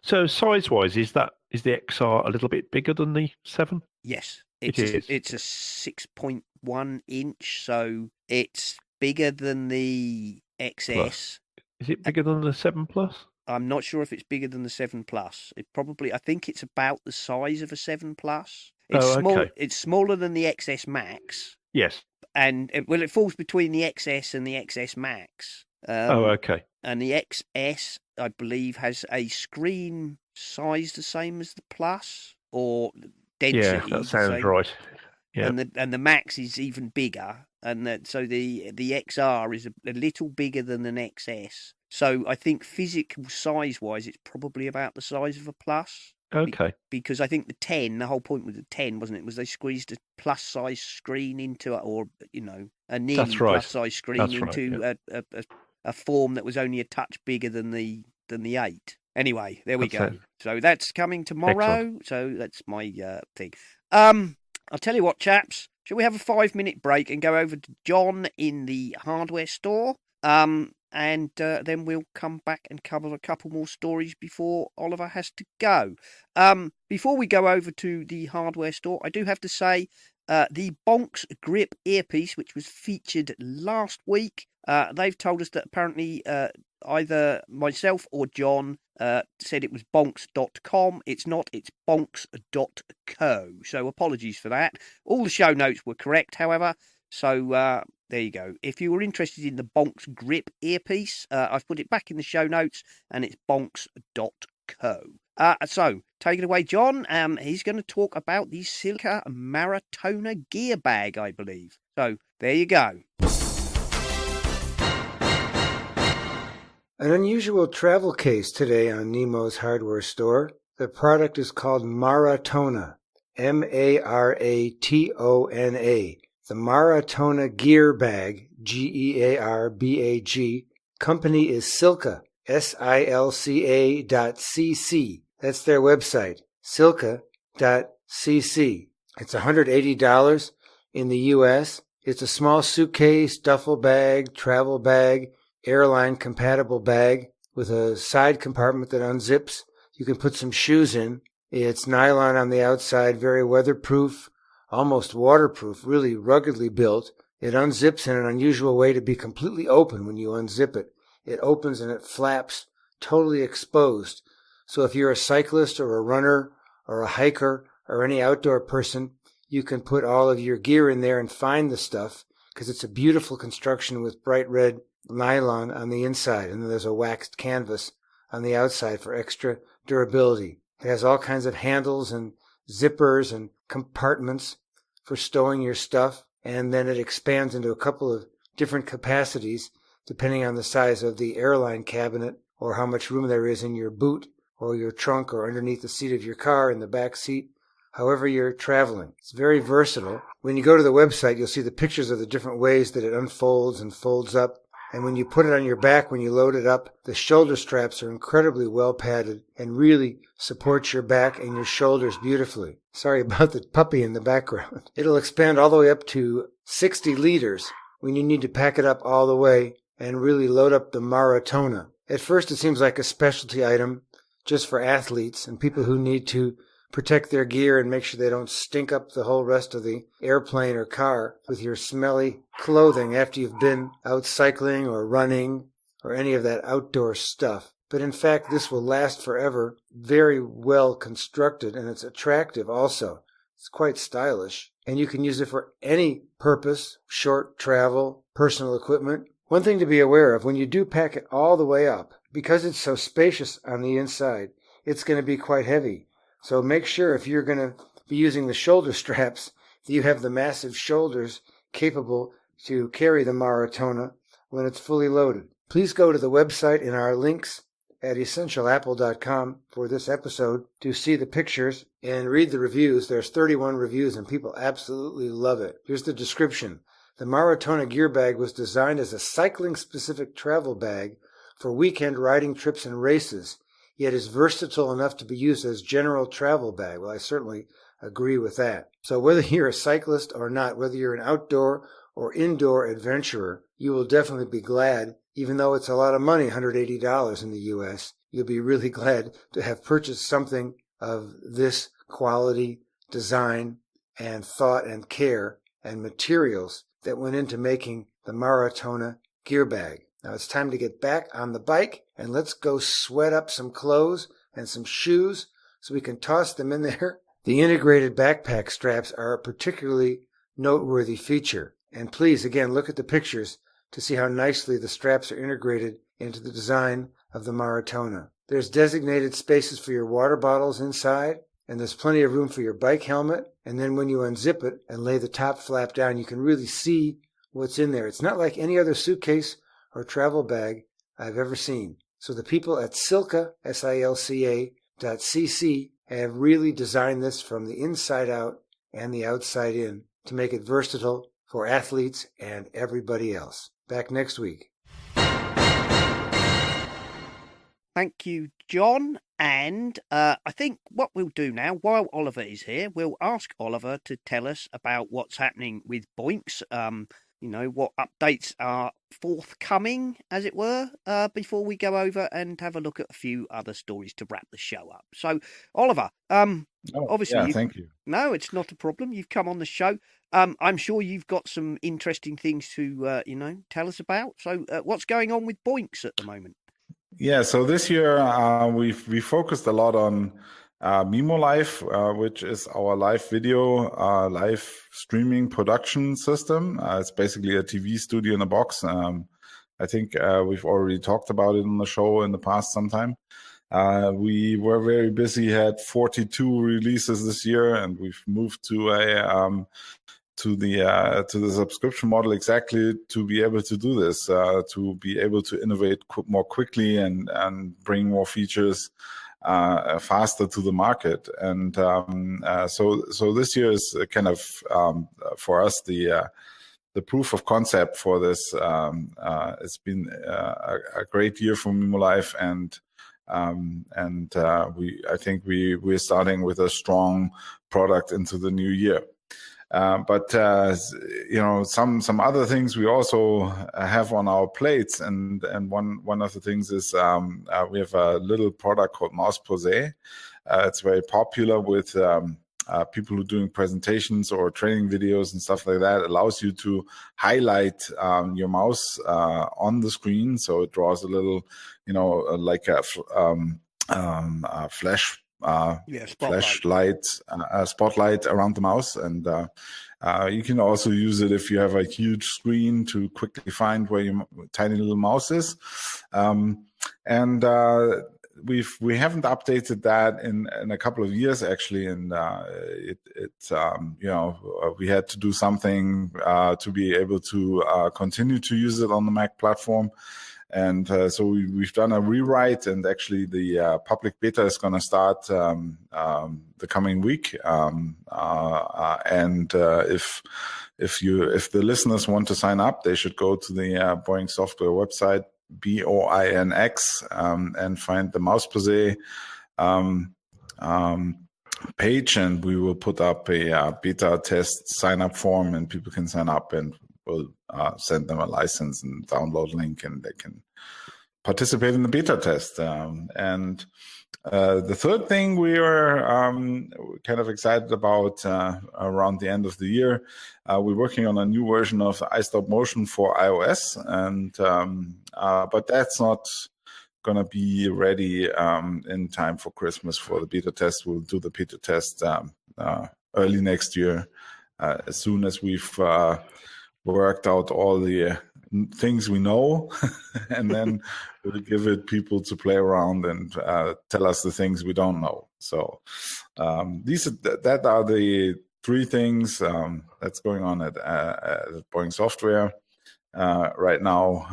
so size-wise, is the XR a little bit bigger than the 7? Yes, it is. It's a 6.1 inch, so it's bigger than the XS. Plus. Is it bigger than the 7 Plus? I'm not sure if it's bigger than the 7 Plus. I think it's about the size of a 7 Plus. It's small. Okay. It's smaller than the XS Max. Yes. And it falls between the XS and the XS Max. Okay. And the XS, I believe, has a screen size the same as the Plus, or density. Yeah, that sounds right. Yeah. And the Max is even bigger, and so the XR is a little bigger than an XS. So I think physical size-wise, it's probably about the size of a Plus. Okay. Because I think the whole point with the 10, wasn't it, was they squeezed a plus-size screen into it, or a nearly plus-size screen into a form that was only a touch bigger than the 8. Anyway, there we go. So that's coming tomorrow. Excellent. So that's my thing. I'll tell you what, chaps. Shall we have a 5-minute break and go over to John in the hardware store? And then we'll come back and cover a couple more stories before Oliver has to go. Before we go over to the hardware store, I do have to say the Bonks Grip earpiece, which was featured last week, they've told us that apparently either myself or John said it was bonks.com. It's not, it's bonks.co. So apologies for that. All the show notes were correct, however. So there you go. If you were interested in the Bonks Grip earpiece, I've put it back in the show notes, and it's bonks.co. So, take it away, John. He's going to talk about the Silka Maratona gear bag, I believe. So, there you go. An unusual travel case today on Nemo's hardware store. The product is called Maratona, Maratona. The Maratona Gear Bag, Gearbag. Company is Silka, Silca.cc. That's their website, Silca.cc. It's $180 in the U.S. It's a small suitcase, duffel bag, travel bag, airline compatible bag with a side compartment that unzips. You can put some shoes in. It's nylon on the outside, very weatherproof, almost waterproof, really ruggedly built. It unzips in an unusual way to be completely open when you unzip it. It opens and it flaps, totally exposed. So if you're a cyclist or a runner or a hiker or any outdoor person, you can put all of your gear in there and find the stuff, because it's a beautiful construction with bright red nylon on the inside, and then there's a waxed canvas on the outside for extra durability. It has all kinds of handles and zippers and compartments for stowing your stuff, and then it expands into a couple of different capacities depending on the size of the airline cabinet or how much room there is in your boot or your trunk or underneath the seat of your car in the back seat, however you're traveling. It's very versatile. When you go to the website, you'll see the pictures of the different ways that it unfolds and folds up. And when you put it on your back, when you load it up, the shoulder straps are incredibly well padded and really support your back and your shoulders beautifully. Sorry about the puppy in the background. It'll expand all the way up to 60 liters when you need to pack it up all the way and really load up the Maratona. At first, it seems like a specialty item just for athletes and people who need to protect their gear and make sure they don't stink up the whole rest of the airplane or car with your smelly clothing after you've been out cycling or running or any of that outdoor stuff. But in fact, this will last forever, very well constructed, and it's attractive also. It's quite stylish, and you can use it for any purpose, short travel, personal equipment. One thing to be aware of, when you do pack it all the way up, because it's so spacious on the inside, it's going to be quite heavy. So make sure if you're going to be using the shoulder straps, that you have the massive shoulders capable to carry the Maratona when it's fully loaded. Please go to the website in our links at essentialapple.com for this episode to see the pictures and read the reviews. There's 31 reviews and people absolutely love it. Here's the description. The Maratona gear bag was designed as a cycling-specific travel bag for weekend riding trips and races, yet is versatile enough to be used as general travel bag. Well, I certainly agree with that. So whether you're a cyclist or not, whether you're an outdoor or indoor adventurer, you will definitely be glad, even though it's a lot of money, $180 in the U.S., you'll be really glad to have purchased something of this quality, design, and thought and care and materials that went into making the Maratona gear bag. Now it's time to get back on the bike and let's go sweat up some clothes and some shoes so we can toss them in there. The integrated backpack straps are a particularly noteworthy feature. And please, again, look at the pictures to see how nicely the straps are integrated into the design of the Maratona. There's designated spaces for your water bottles inside, and there's plenty of room for your bike helmet. And then when you unzip it and lay the top flap down, you can really see what's in there. It's not like any other suitcase or travel bag I've ever seen. So the people at Silca, SILCA.cc, have really designed this from the inside out and the outside in to make it versatile for athletes and everybody else. Back next week. Thank you, John. And I think what we'll do now, while Oliver is here, we'll ask Oliver to tell us about what's happening with Boinks. What updates are forthcoming, as it were, before we go over and have a look at a few other stories to wrap the show up. So, Oliver, obviously... Yeah, thank you. No, it's not a problem. You've come on the show. I'm sure you've got some interesting things to, tell us about. So, what's going on with Boinks at the moment? Yeah, so this year we focused a lot on Mimo Live, which is our live video, live streaming production system. It's basically a TV studio in a box. I think we've already talked about it on the show in the past sometime. We were very busy, had 42 releases this year, and we've moved to the subscription model exactly to be able to do this, to be able to innovate more quickly and bring more features faster to the market. And so this year is kind of for us the proof of concept for this. It's been a great year for Mimo Live, and I think we're starting with a strong product into the new year. But some other things we also have on our plates, and one of the things is we have a little product called Mouse Posé. It's very popular with people who are doing presentations or training videos and stuff like that. It allows you to highlight your mouse on the screen, so it draws a little, like a flashlight around the mouse, and You can also use it if you have a huge screen to quickly find where your tiny little mouse is. And we haven't updated that in a couple of years actually, and we had to do something to be able to continue to use it on the Mac platform. And so we've done a rewrite, and actually the public beta is going to start the coming week. And if the listeners want to sign up, they should go to the Boeing Software website, BOINX, and find the Mouse Posé page, and we will put up a beta test sign up form, and people can sign up, and we'll send them a license and download link, and they can participate in the beta test. And the third thing we are kind of excited about around the end of the year, we're working on a new version of iStop Motion for iOS, and but that's not going to be ready in time for Christmas for the beta test. We'll do the beta test early next year, as soon as we've worked out all the things we know, and then we'll give it people to play around and tell us the things we don't know. So that are the three things that's going on at Boeing Software right now,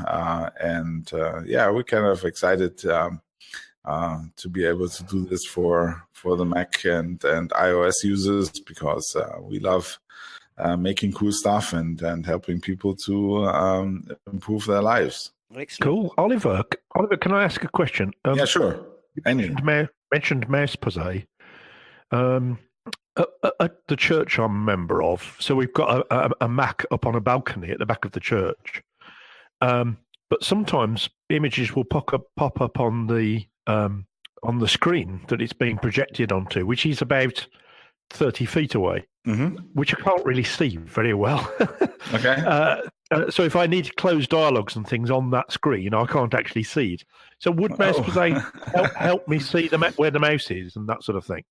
and we're kind of excited to be able to do this for the Mac and iOS users, because we love making cool stuff and helping people to improve their lives. Excellent. Cool. Oliver, can I ask a question? Yeah, sure. Mentioned Mouse Posé. At the church I'm a member of, so we've got a Mac up on a balcony at the back of the church. But sometimes images will pop up on the screen that it's being projected onto, which is about 30 feet away, which I can't really see very well. Okay. So if I need to close dialogues and things on that screen, I can't actually see it. So would Mouse Posé help me see where the mouse is and that sort of thing?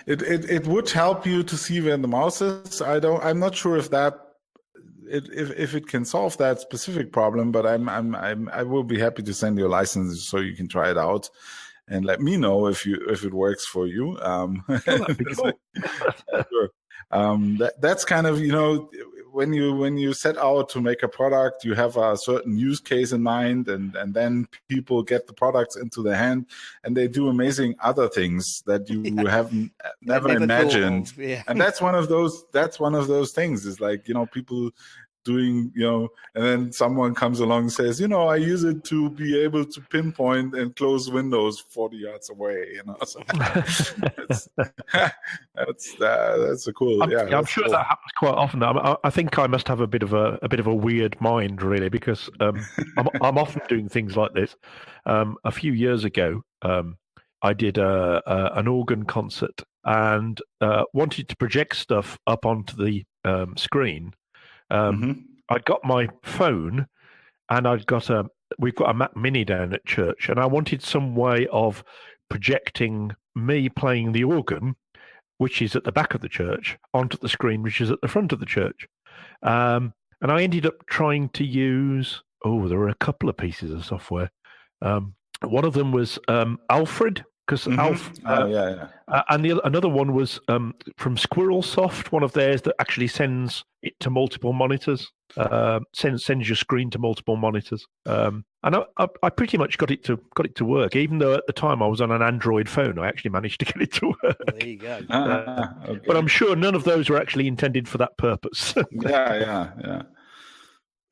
It would help you to see where the mouse is. I'm not sure if it can solve that specific problem, but I will be happy to send you a license so you can try it out and let me know if it works for you. That'd be cool. Sure. That's kind of, when you set out to make a product, you have a certain use case in mind, and then people get the products into their hand, and they do amazing other things that you haven't never imagined. Yeah. And that's one of those things, is like, people doing, and then someone comes along and says, I use it to be able to pinpoint and close windows 40 yards away, so that's a cool. I'm sure that happens quite often. I think I must have a bit of a weird mind, really, because I'm often doing things like this. A few years ago, I did an organ concert and wanted to project stuff up onto the screen. I'd got my phone, and we've got a Mac Mini down at church, and I wanted some way of projecting me playing the organ, which is at the back of the church, onto the screen, which is at the front of the church. And I ended up trying to use, there were a couple of pieces of software. One of them was Alfred, because and another one was from Squirrelsoft, one of theirs that actually sends it to multiple monitors, sends your screen to multiple monitors. And I pretty much got it to work, even though at the time I was on an Android phone. I actually managed to get it to work. There you go. Okay. But I'm sure none of those were actually intended for that purpose. Yeah.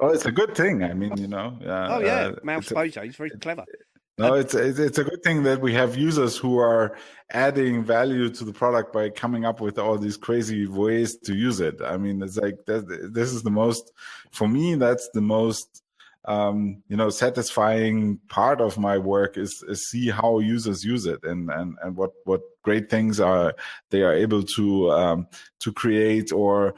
Well, it's a good thing. I mean, Mouse Posé is very clever. No, it's a good thing that we have users who are adding value to the product by coming up with all these crazy ways to use it. I mean, it's like this is the most, for me, that's the most satisfying part of my work is see how users use it and what great things they are able to create or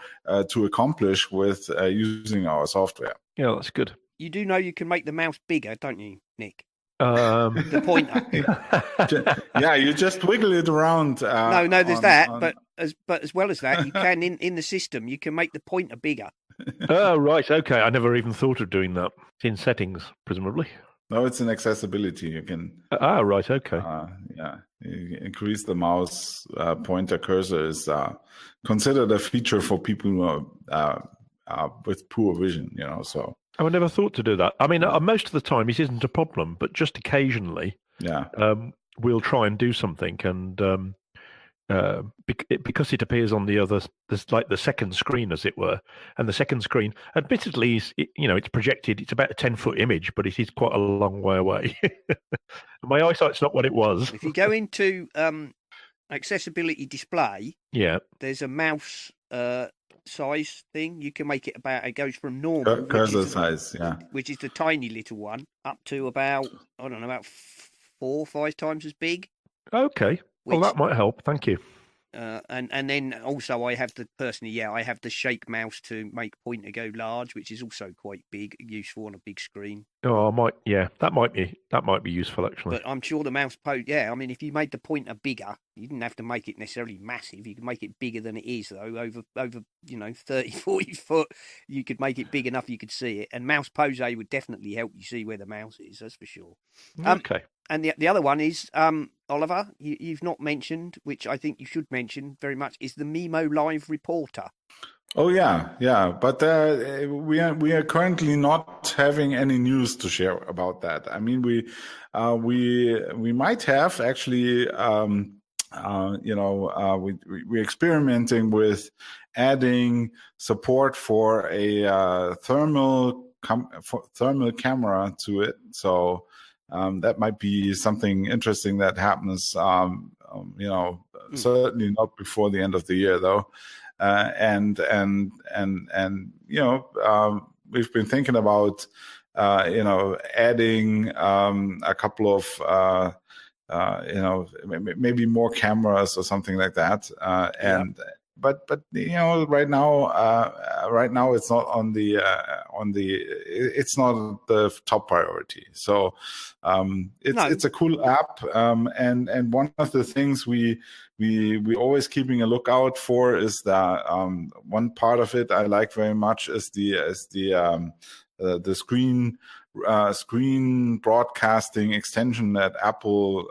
to accomplish with using our software. Yeah, that's good. You do know you can make the mouse bigger, don't you, Nick? The pointer. Yeah, you just wiggle it around. No, there's that. But as well as that, you can in the system you can make the pointer bigger. Oh, right. Okay. I never even thought of doing that. It's in settings, presumably. No, it's in accessibility. You can. Right. Okay. Yeah, you increase the mouse pointer cursor is considered a feature for people who are with poor vision. So. I never thought to do that. I mean, most of the time it isn't a problem, but just occasionally, we'll try and do something, and because it appears on there's like the second screen, as it were, and the second screen, admittedly, it's projected. It's about a 10-foot image, but it is quite a long way away. My eyesight's not what it was. If you go into accessibility display, there's a mouse size thing. You can make it it goes from normal cursor size, which is the tiny little one, up to about 4 or 5 times as big. Okay. Well, that might help. Thank you. And then also I have the shake mouse to make pointer go large, which is also quite big, useful on a big screen. Oh, that might be useful actually. But I'm sure the mouse I mean, if you made the pointer bigger, you didn't have to make it necessarily massive. You could make it bigger than it is, though. Over 30, 40 foot, you could make it big enough you could see it. And mouse pose would definitely help you see where the mouse is. That's for sure. Okay. And the other one is, Oliver, you've not mentioned, which I think you should mention very much, is the Mimo Live Reporter. Oh yeah, but we are currently not having any news to share about that. I mean, we might have actually. We're experimenting with adding support for a thermal camera to it. So. That might be something interesting that happens, certainly not before the end of the year, though. We've been thinking about, adding a couple of, maybe more cameras or something like that. But right now it's not it's not the top priority. So it's a cool app, and one of the things we always keeping a lookout for is that one part of it I like very much is the screen broadcasting extension that Apple,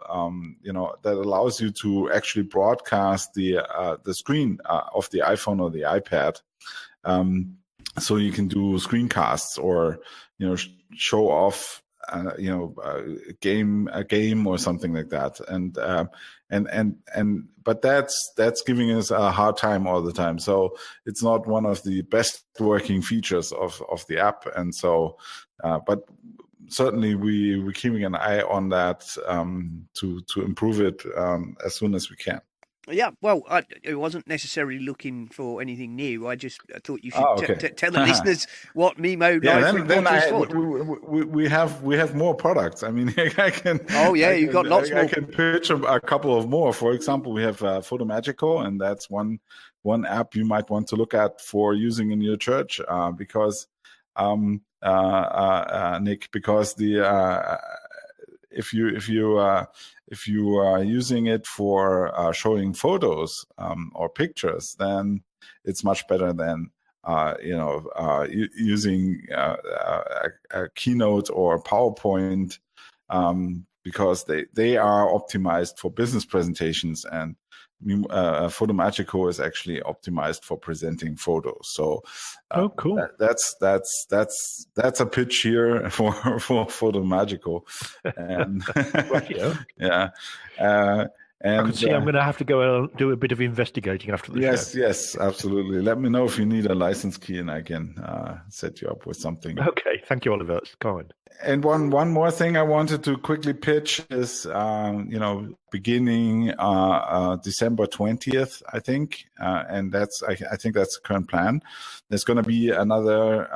that allows you to actually broadcast the screen of the iPhone or the iPad. So you can do screencasts or, show off, a game or something like that. But that's giving us a hard time all the time. So it's not one of the best working features of the app. And so, but certainly we're keeping an eye on that to improve it as soon as we can. Yeah, well, I wasn't necessarily looking for anything new. I thought you should tell the listeners what Mimo Live Reporter is for. We have more products. I mean, I can. Oh yeah, you've got lots more. I can pitch a couple of more. For example, we have Photomagico, and that's one app you might want to look at for using in your church because Nick, because if you are using it for showing photos or pictures, then it's much better than using a Keynote or PowerPoint because they are optimized for business presentations, and Photomagico is actually optimized for presenting photos. So, cool. That's a pitch here for Photomagico, and And I can see I'm going to have to go and do a bit of investigating after the show. Yes, absolutely. Let me know if you need a license key, and I can set you up with something. Okay, thank you, Oliver. That's kind. And one more thing I wanted to quickly pitch is, beginning December 20th, I think, and that's I think that's the current plan. There's going to be another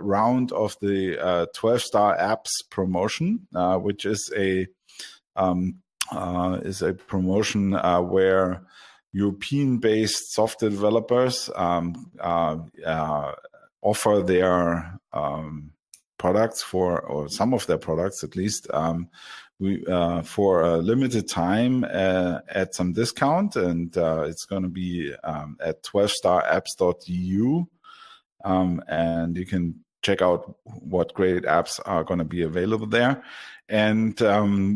round of the 12-star apps promotion, which is a promotion where European-based software developers offer their products or some of their products at least, we for a limited time at some discount, and it's going to be at 12starapps.eu, and you can check out what great apps are going to be available there. And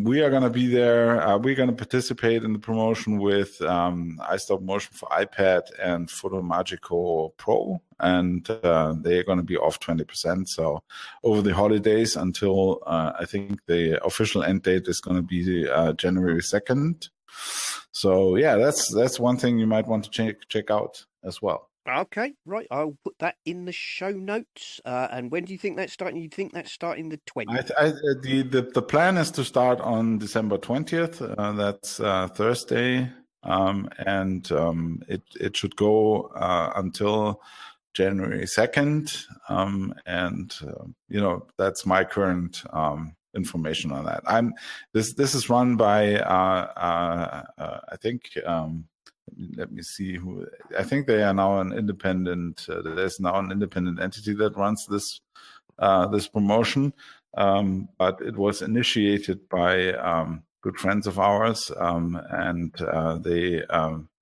we are going to be there. We're going to participate in the promotion with iStop Motion for iPad and Photomagico Pro, and they're going to be off 20%. So over the holidays until I think the official end date is going to be January 2nd. So yeah, that's one thing you might want to check out as well. Okay, right. I'll put that in the show notes. And when do you think that's starting? You think that's starting the 20th? The plan is to start on December 20th. That's Thursday, and it should go until January 2nd. That's my current information on that. This is run by I think. Let me see who. I think they are now an independent. There's now an independent entity that runs this promotion, but it was initiated by good friends of ours, and they.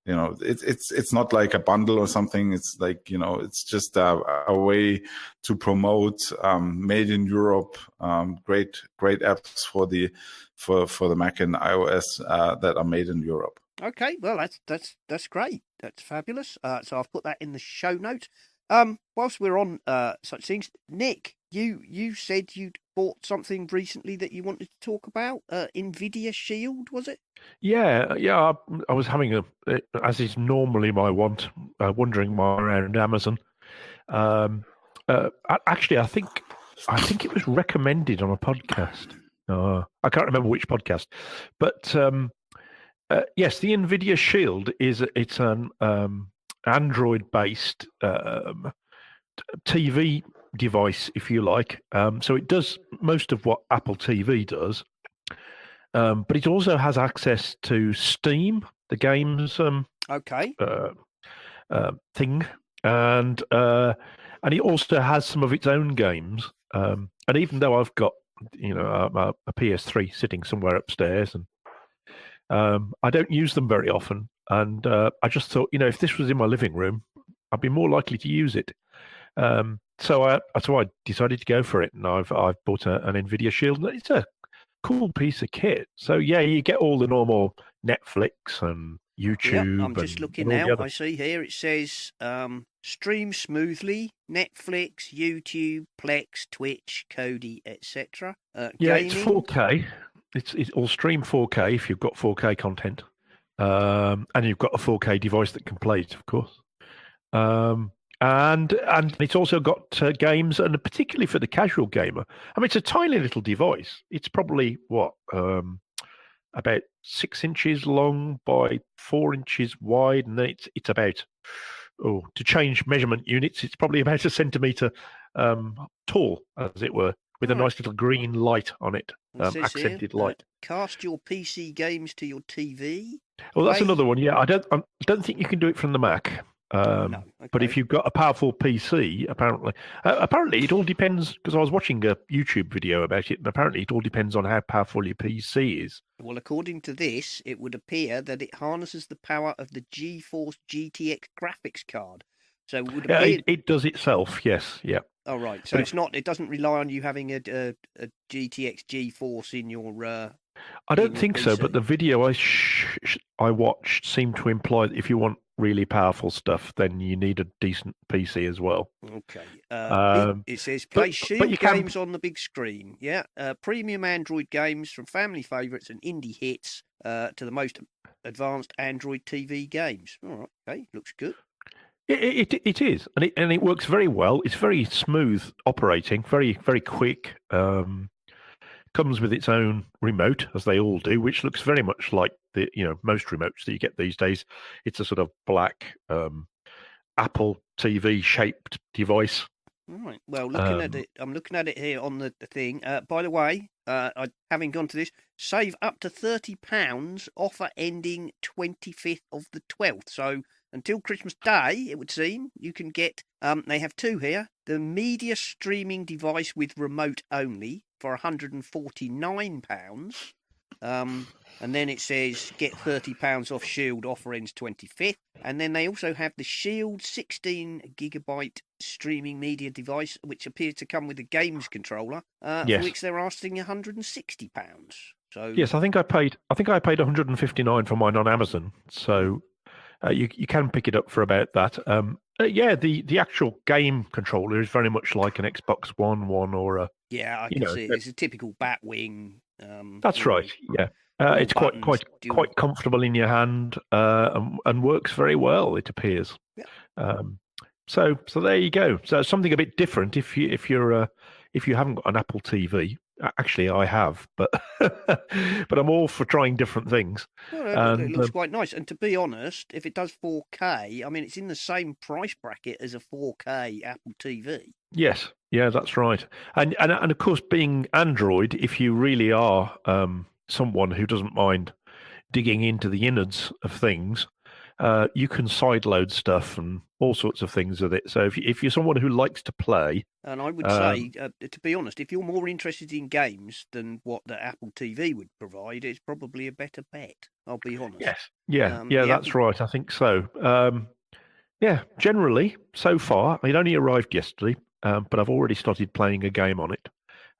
It's not like a bundle or something. It's like it's just a way to promote made in Europe, great apps for the Mac and iOS that are made in Europe. Okay, well that's great. That's fabulous. So I've put that in the show notes. Whilst we're on such things, Nick, you said you'd bought something recently that you wanted to talk about. Nvidia Shield, was it? Yeah. I was having as is normally my want, wandering around Amazon. Actually, I think it was recommended on a podcast. I can't remember which podcast, but. Yes, the Nvidia Shield it's an Android-based TV device, if you like. So it does most of what Apple TV does, but it also has access to Steam, the games thing, and it also has some of its own games. And even though I've got a PS3 sitting somewhere upstairs and I don't use them very often, and I just thought, if this was in my living room, I'd be more likely to use it. So I decided to go for it, and I've bought an Nvidia Shield, and it's a cool piece of kit. So yeah, you get all the normal Netflix and YouTube. Yeah, I'm just looking now. I see here it says stream smoothly, Netflix, YouTube, Plex, Twitch, Kodi, etc. Yeah, gaming. It's 4K. It's all stream 4K if you've got 4K content, and you've got a 4K device that can play it, of course. And it's also got games, and particularly for the casual gamer. I mean, it's a tiny little device. It's probably about 6 inches long by 4 inches wide, and then it's about to change measurement units, it's probably about a centimeter tall, as it were, with a nice little green light on it, accented here, light. Cast your PC games to your TV. Well, that's another one. Yeah, I don't think you can do it from the Mac. No, okay. But if you've got a powerful PC, apparently it all depends, because I was watching a YouTube video about it, and apparently it all depends on how powerful your PC is. Well, according to this, it would appear that it harnesses the power of the GeForce GTX graphics card. So it would appear... it does itself, yes, yeah. Oh, right. So it doesn't rely on you having a GTX GeForce in your... I don't think so, but the video I watched seemed to imply that if you want really powerful stuff, then you need a decent PC as well. Okay. It says play Shield games on the big screen. Yeah. Premium Android games from family favourites and indie hits to the most advanced Android TV games. All right. Okay. Looks good. It is, and it works very well. It's very smooth operating, very very quick. Comes with its own remote, as they all do, which looks very much like the most remotes that you get these days. It's a sort of black Apple TV shaped device. All right. Well, looking at it, I'm looking at it here on the thing. By the way, having gone to this, save up to £30. Offer ending 25th of the 12th. So until Christmas Day, it would seem, you can get, they have two here, the media streaming device with remote only for £149. And then it says get £30 off Shield, offer ends 25th. And then they also have the Shield 16 gigabyte streaming media device, which appears to come with a games controller, for which they're asking £160. So yes, I think I paid 159 for mine on Amazon. So you can pick it up for about that. The actual game controller is very much like an Xbox One or a. Yeah, I can see it. It's a typical Batwing. That's right. Yeah. It's quite comfortable in your hand and works very well. It appears. Yeah. So there you go. So something a bit different if you haven't got an Apple TV. Actually, I have, but but I'm all for trying different things. Well, it looks quite nice. And to be honest, if it does 4K, I mean, it's in the same price bracket as a 4K Apple TV. Yes, yeah, that's right. And of course, being Android, if you really are someone who doesn't mind digging into the innards of things, you can sideload stuff and all sorts of things with it. So if you're someone who likes to play, and I would say, to be honest, if you're more interested in games than what the Apple TV would provide, it's probably a better bet. I'll be honest. Yes, that's right. I think so. Generally, so far, it only arrived yesterday, but I've already started playing a game on it.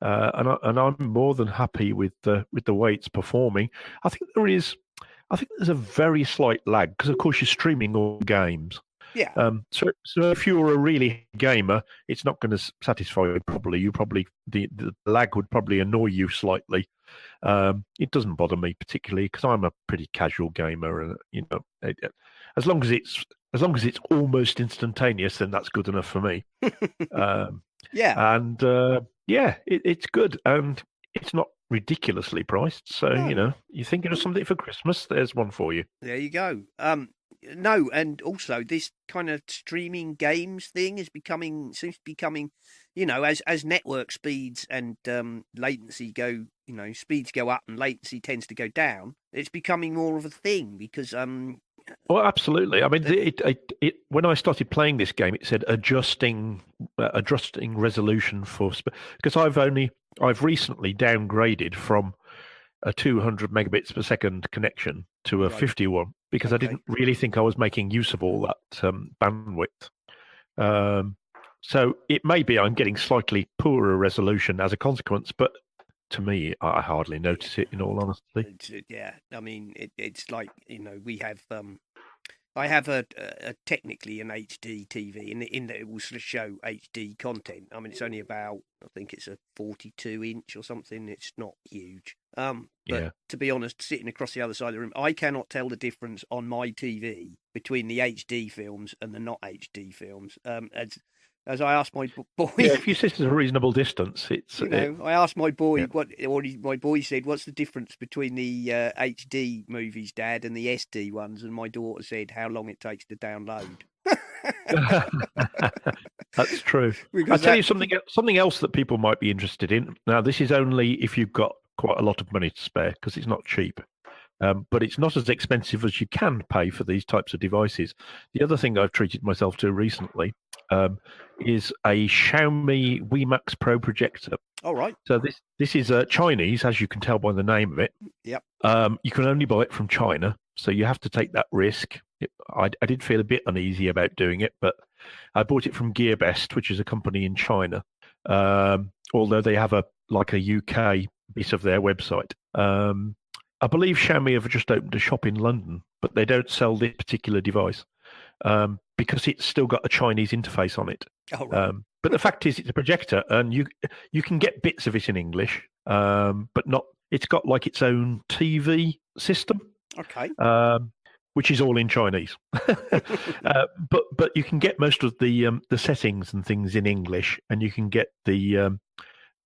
And I'm more than happy with the way it's performing. I think there's a very slight lag because, of course, you're streaming all games. Yeah. So if you're a really gamer, it's not going to satisfy you properly. The lag would probably annoy you slightly. It doesn't bother me particularly because I'm a pretty casual gamer, and as long as it's almost instantaneous, then that's good enough for me. Yeah. And it's good, and it's not ridiculously priced. So you're thinking of something for Christmas, there's one for you. There you go. No, and also this kind of streaming games thing seems to be becoming, as network speeds and latency go, speeds go up and latency tends to go down. It's becoming more of a thing because Well, absolutely. I mean, it when I started playing this game, it said adjusting resolution because I've recently downgraded from a 200 megabits per second connection to a 51 because I didn't really think I was making use of all that bandwidth. So it may be I'm getting slightly poorer resolution as a consequence, but to me, I hardly notice it, in all honesty. Yeah, I mean, it's like, we have... I have a technically an HD TV in that it will sort of show HD content. I mean, it's only about, I think it's a 42-inch or something. It's not huge. But to be honest, sitting across the other side of the room, I cannot tell the difference on my TV between the HD films and the not HD films. As I asked my boy, if you sit at a reasonable distance, it's. I asked my boy my boy said, "What's the difference between the HD movies, Dad, and the SD ones?" And my daughter said, "How long it takes to download." That's true. I'll tell you something else that people might be interested in. Now, this is only if you've got quite a lot of money to spare because it's not cheap. But it's not as expensive as you can pay for these types of devices. The other thing I've treated myself to recently is a Xiaomi WiMax Pro projector. All right. So this is Chinese, as you can tell by the name of it. Yep. You can only buy it from China, so you have to take that risk. I did feel a bit uneasy about doing it, but I bought it from GearBest, which is a company in China. Although they have a UK bit of their website. I believe Xiaomi have just opened a shop in London, but they don't sell this particular device because it's still got a Chinese interface on it. Oh, right. But the fact is, it's a projector, and you can get bits of it in English, but not. It's got like its own TV system, okay, which is all in Chinese. But you can get most of the settings and things in English, and you can get the.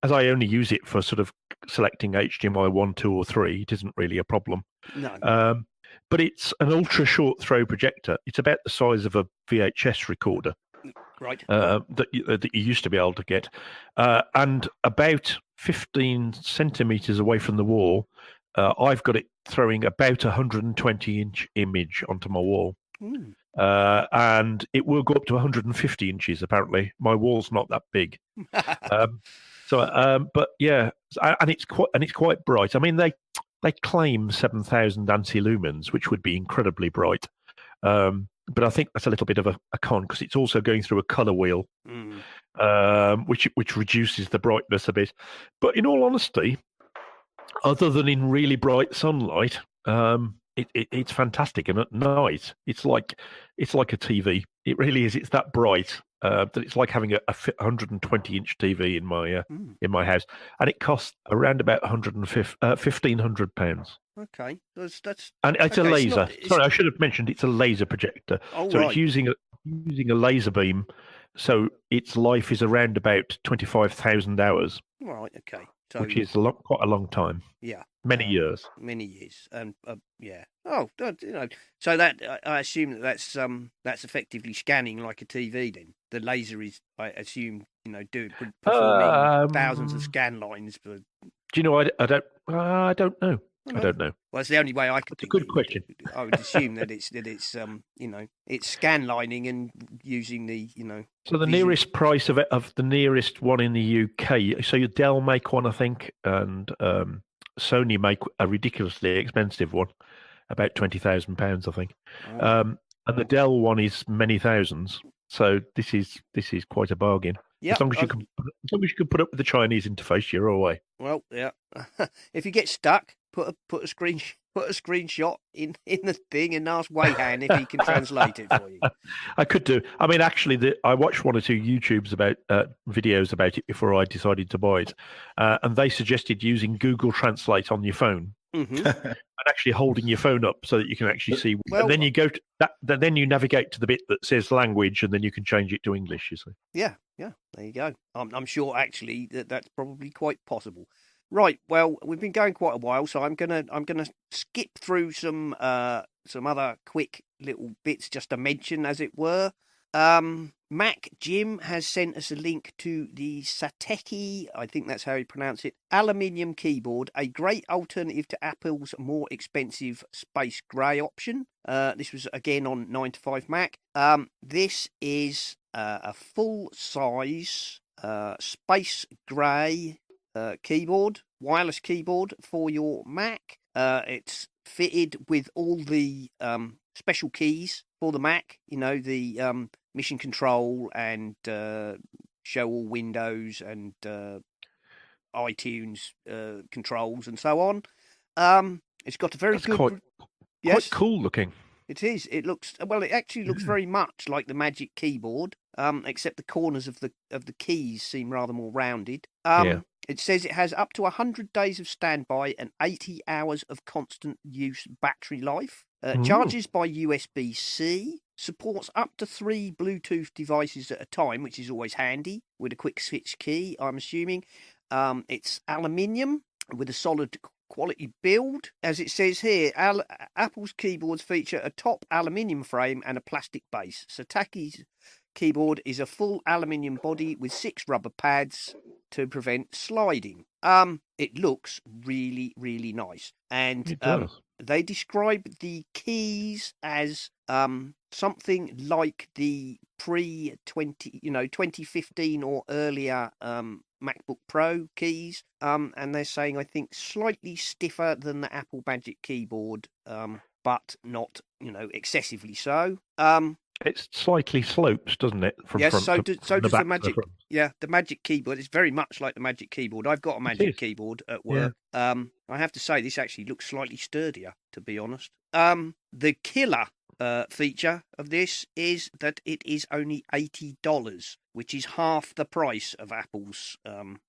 As I only use it for sort of selecting HDMI 1, 2, or 3, it isn't really a problem. No. But it's an ultra short throw projector. It's about the size of a VHS recorder. Right. That you used to be able to get. And about 15 centimeters away from the wall, I've got it throwing about 120-inch image onto my wall. and it will go up to 150 inches. Apparently, my wall's not that big. But yeah, and it's quite bright. I mean, they claim 7,000 anti-lumens, which would be incredibly bright. But I think that's a little bit of a con because it's also going through a color wheel, which reduces the brightness a bit. But in all honesty, other than in really bright sunlight, it's fantastic. And at night, it's like a TV. It really is. It's that bright that it's like having a 120-inch TV in my house, and it costs around about £1,500. Okay, that's and it's okay, a laser. it's Sorry, I should have mentioned it's a laser projector. Oh, so right. it's using a laser beam. So its life is around about 25,000 hours, Right, okay. So, which is quite a long time. yeah, Many years. many years, and yeah. Oh, so that I assume that's effectively scanning like a TV. Then the laser is, I assume, performing thousands of scan lines. But do you know? I don't know. I don't know. Well, it's the only way I could. It's a good question. I would assume that it's it's scan lining and using the So the nearest price of the nearest one in the UK. So your Dell make one, I think, and Sony make a ridiculously expensive one, about £20,000, I think. And the Dell one is many thousands. So this is quite a bargain. Yeah, as long as you can put up with the Chinese interface, you're away. Well, yeah. If you get stuck, put a screenshot in the thing and ask Wayhan if he can translate it for you. I could do. I mean, actually, I watched one or two YouTubes about videos about it before I decided to buy it, and they suggested using Google Translate on your phone. Mm-hmm. And actually holding your phone up so that you can actually see. Well, and then you go to that. Then you navigate to the bit that says language, and then you can change it to English. You see. Yeah. There you go. I'm sure actually that's probably quite possible. Right. Well, we've been going quite a while, so I'm gonna skip through some other quick little bits just to mention, as it were. Mac Jim has sent us a link to the Sateki, I think that's how you pronounce it, aluminium keyboard, a great alternative to Apple's more expensive space grey option. This was again on 9to5Mac. This is a full-size space grey keyboard, wireless keyboard for your Mac. It's fitted with all the special keys for the Mac, the mission control and show all windows and iTunes controls and so on. It's got a very good... Quite cool looking. It is. It actually looks very much like the Magic Keyboard, except the corners of the keys seem rather more rounded. It says it has up to 100 days of standby and 80 hours of constant use battery life. Charges by USB-C. Supports up to 3 Bluetooth devices at a time, which is always handy, with a quick switch key, I'm assuming. It's aluminium with a solid quality build. As it says here, Apple's keyboards feature a top aluminium frame and a plastic base. Sataki's keyboard is a full aluminium body with 6 rubber pads to prevent sliding. It looks really, really nice. And it does. They describe the keys as something like the pre-2015 or earlier MacBook Pro keys. And they're saying, I think, slightly stiffer than the Apple Magic Keyboard, but not, excessively so. It slightly slopes, doesn't it? From yes, front so to, does the Magic. Yeah, the Magic Keyboard is very much like the Magic Keyboard. I've got a Magic Keyboard at work. Yeah. I have to say this actually looks slightly sturdier, to be honest. The killer feature of this is that it is only $80, which is half the price of Apple's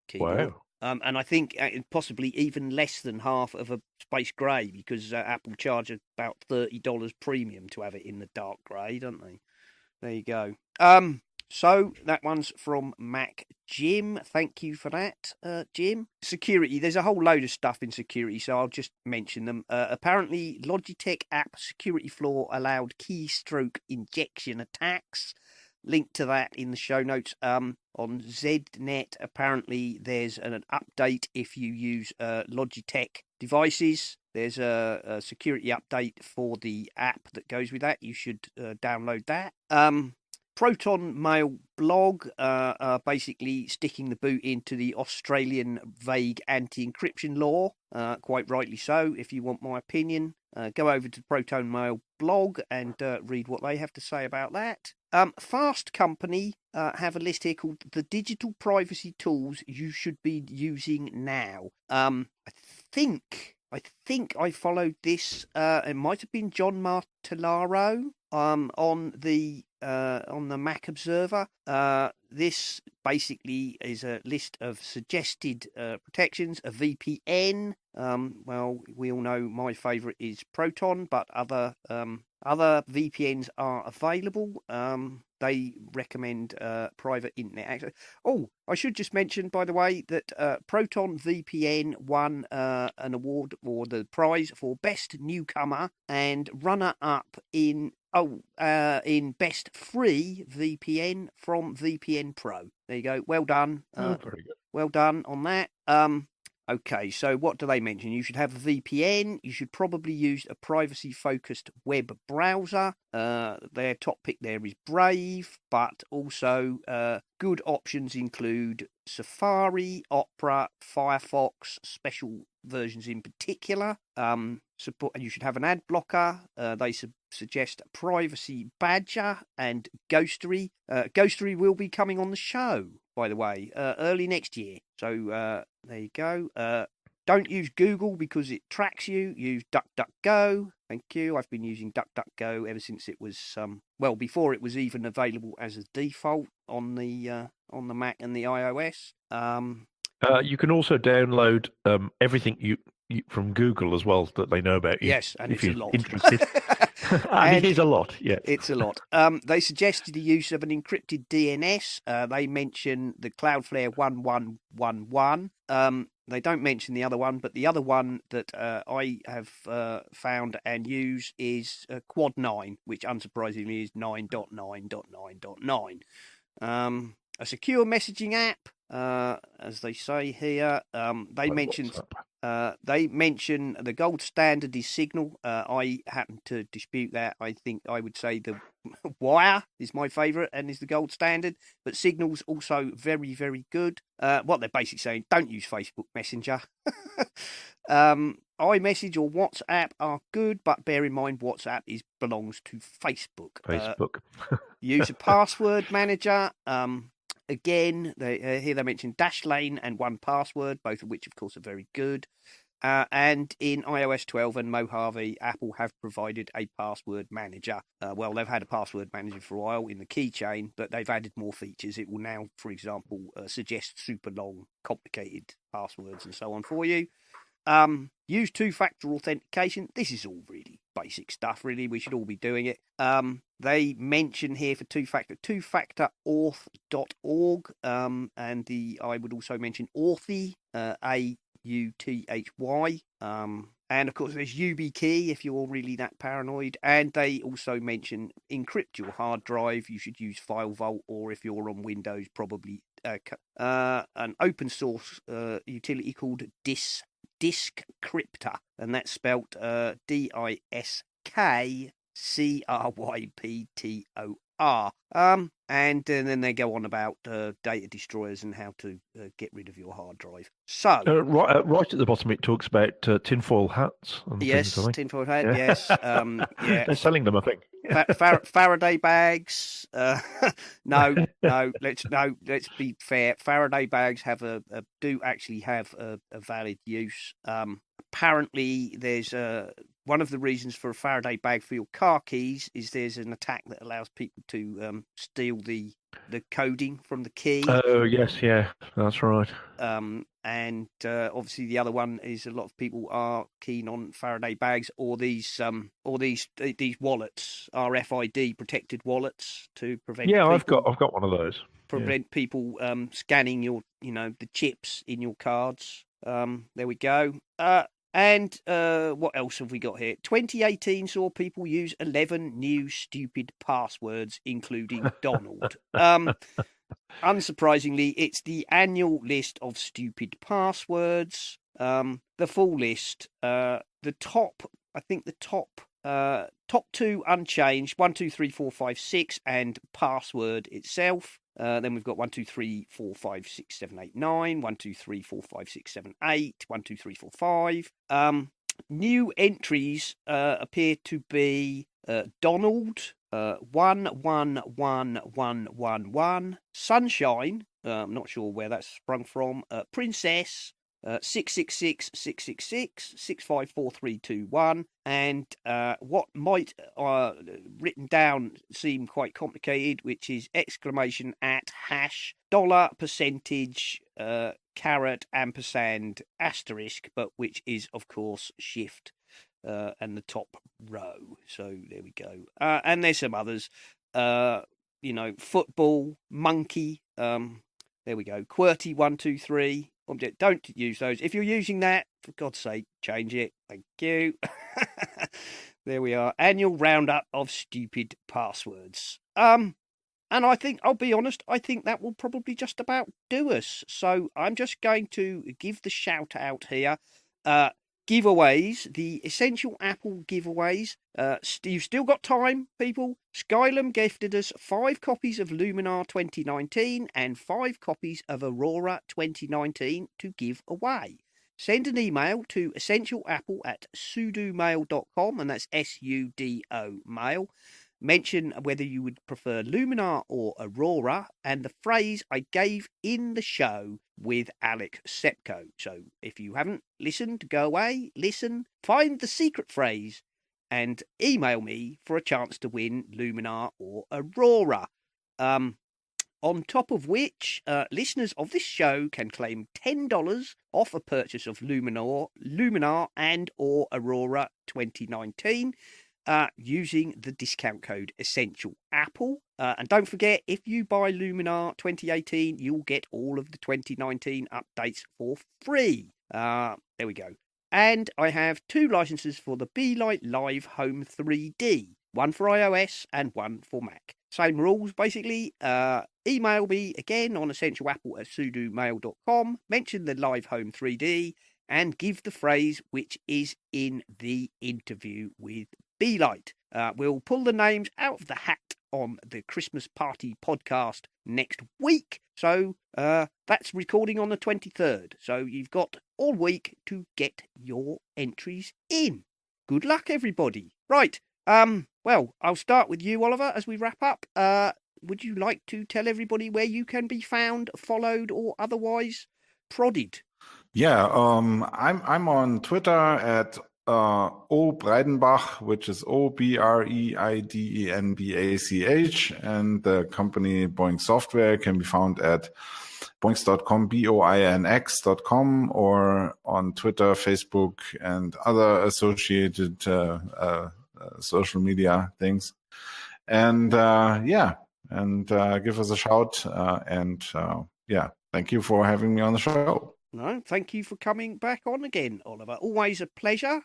keyboard. Wow. And I think possibly even less than half of a space grey, because Apple charges about $30 premium to have it in the dark grey, don't they? There you go. So that one's from Mac Jim. Thank you for that, Jim. Security. There's a whole load of stuff in security, so I'll just mention them. Apparently, Logitech app security flaw allowed keystroke injection attacks. Link to that in the show notes. On ZNet, apparently there's an update if you use Logitech devices. there's a security update for the app that goes with that. You should download that. Proton Mail blog are basically sticking the boot into the Australian vague anti-encryption law, quite rightly so. If you want my opinion, go over to Proton Mail blog and read what they have to say about that. Fast Company have a list here called the digital privacy tools you should be using now. I think I followed this. It might have been John Martellaro on the Mac Observer. This basically is a list of suggested protections. A VPN. Well, we all know my favourite is Proton, but other VPNs are available. They recommend private internet access. Oh, I should just mention, by the way, that Proton VPN won an award or the prize for Best Newcomer and runner-up in Best Free VPN from VPN Pro. There you go. Well done. Very good. Well done on that. Okay, so what do they mention? You should have a VPN. You should probably use a privacy-focused web browser. Their top pick there is Brave, but also good options include Safari, Opera, Firefox, special versions in particular. You should have an ad blocker. They suggest Privacy Badger and Ghostery. Ghostery will be coming on the show, by the way, early next year. So there you go. Don't use Google because it tracks you. Use DuckDuckGo. Thank you. I've been using DuckDuckGo ever since it was before it was even available as a default on the Mac and the iOS. You can also download everything you from Google as well that they know about you. Yes, and if it's a you're lot. Interested. And it is a lot, yeah. It's a lot. They suggested the use of an encrypted DNS. They mention the Cloudflare 1111. They don't mention the other one, but the other one that I have found and use is Quad 9, which unsurprisingly is 9.9.9.9. A secure messaging app, as they say here. They mention the gold standard is Signal. I happen to dispute that. I think I would say the Wire is my favourite and is the gold standard, but Signal's also very, very good. What they're basically saying, don't use Facebook Messenger. iMessage or WhatsApp are good, but bear in mind WhatsApp belongs to Facebook. Use a password manager. Again, here they mention Dashlane and 1Password, both of which, of course, are very good. And in iOS 12 and Mojave, Apple have provided a password manager. Well, they've had a password manager for a while in the keychain, but they've added more features. It will now, for example, suggest super long, complicated passwords and so on for you. Use two-factor authentication. This is all really basic stuff, really. We should all be doing it. They mention here for two-factor, twofactorauth.org, and I would also mention Authy, AUTHY. And of course, there's YubiKey if you're really that paranoid. And they also mention encrypt your hard drive. You should use FileVault, or if you're on Windows, probably an open source utility called Diskcryptor, and that's spelt DISKCRYPTOR. And then they go on about data destroyers and how to get rid of your hard drive. So right at the bottom, it talks about tinfoil hats. And yes, things, tinfoil hat. Yeah. Yes, yeah. They're selling them, I think. Faraday bags. No. Let's be fair. Faraday bags do actually have a valid use. Apparently, there's one of the reasons for a Faraday bag for your car keys is there's an attack that allows people to steal the coding from the key. Oh yes, yeah, that's right. And obviously the other one is a lot of people are keen on Faraday bags or these wallets, RFID protected wallets to prevent. Yeah, I've got one of those. Prevent people scanning the chips in your cards. There we go. And what else have we got here? 2018 saw people use 11 new stupid passwords, including Donald. Unsurprisingly, it's the annual list of stupid passwords. The full list the top two unchanged, 1, 2, 3, 4, 5, 6, and password itself. Then we've got 1, 2, 3, 4, 5, 6, 7, 8, 9, 1, 2, 3, 4, 5, 6, 7, 8, 1, 2, 3, 4, 5. New entries appear to be Donald, 1, 1, 1, 1, 1, 1, Sunshine, I'm not sure where that's sprung from, Princess, 666, 666, 654321, and what might written down seem quite complicated, which is exclamation at hash dollar percentage caret ampersand asterisk, but which is of course shift and the top row. So there we go. And there's some others, football, monkey, there we go, QWERTY 1, 2, 3. Don't use those. If you're using that, for God's sake, change it. Thank you. There we are. Annual roundup of stupid passwords. And I think, I'll be honest, I think that will probably just about do us. So I'm just going to give the shout out here. Giveaways, the Essential Apple giveaways. You've still got time, people. Skylum gifted us 5 copies of Luminar 2019 and 5 copies of Aurora 2019 to give away. Send an email to essentialapple@sudomail.com, and that's SUDO mail. Mention whether you would prefer Luminar or Aurora, and the phrase I gave in the show with Alec Sepko. So if you haven't listened, go away, listen, find the secret phrase, and email me for a chance to win Luminar or Aurora. On top of which, listeners of this show can claim $10 off a purchase of Luminar and or Aurora 2019. Using the discount code Essential Apple. And don't forget, if you buy Luminar 2018, you'll get all of the 2019 updates for free. There we go. And I have 2 licenses for the Beelight Live Home 3D, one for iOS and one for Mac. Same rules, basically. Email me again on essentialapple@sudomail.com, mention the Live Home 3D, and give the phrase which is in the interview with Beelight. We'll pull the names out of the hat on the Christmas Party podcast next week. So that's recording on the 23rd. So you've got all week to get your entries in. Good luck, everybody. Right. Well, I'll start with you, Oliver, as we wrap up. Would you like to tell everybody where you can be found, followed, or otherwise prodded? Yeah, I'm on Twitter at O Breidenbach, which is OBREIDENBACH, and the company Boinx Software can be found at boinx.com, BOINX.com, or on Twitter, Facebook, and other associated social media things. And give us a shout. Thank you for having me on the show. No, thank you for coming back on again, Oliver. Always a pleasure.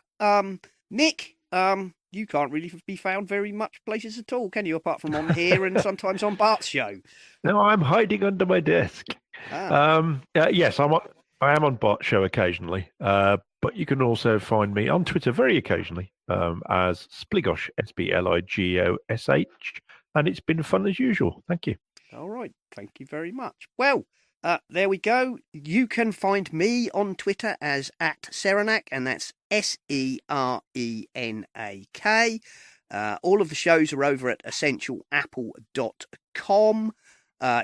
Nick, you can't really be found very much places at all, can you? Apart from on here and sometimes on Bart's show. No, I'm hiding under my desk. Yes, I am on Bart's show occasionally, but you can also find me on Twitter very occasionally as Spligosh, SBLIGOSH, and it's been fun as usual. Thank you. All right, thank you very much. Well, there we go. You can find me on Twitter as @Serenak, and that's SERENAK. All of the shows are over at essentialapple.com.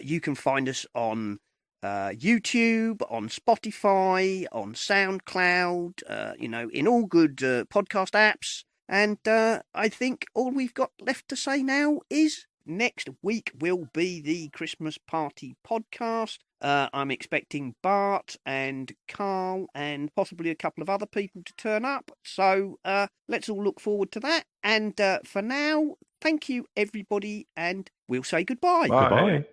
You can find us on YouTube, on Spotify, on SoundCloud, in all good podcast apps. And I think all we've got left to say now is next week will be the Christmas Party podcast. I'm expecting Bart and Carl and possibly a couple of other people to turn up. So let's all look forward to that. And for now, thank you, everybody, and we'll say goodbye. Bye. Goodbye.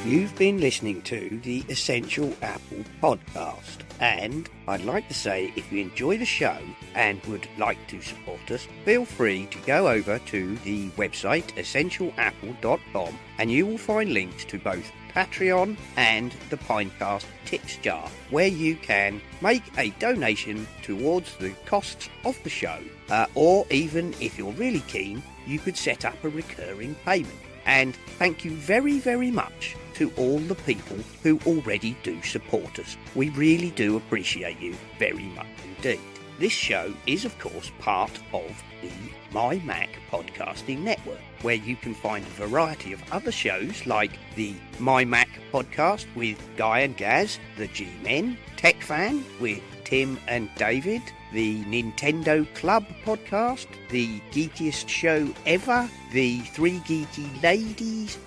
You've been listening to the Essential Apple podcast, and I'd like to say if you enjoy the show and would like to support us, feel free to go over to the website essentialapple.com, and you will find links to both Patreon and the Pinecast Tips Jar, where you can make a donation towards the costs of the show, or even if you're really keen, you could set up a recurring payment. And thank you very, very much to all the people who already do support us. We really do appreciate you very much indeed. This show is, of course, part of the My Mac Podcasting Network, where you can find a variety of other shows like the My Mac Podcast with Guy and Gaz, the G-Men, Tech Fan with Tim and David, the Nintendo Club Podcast, the Geekiest Show Ever, the Three Geeky Ladies,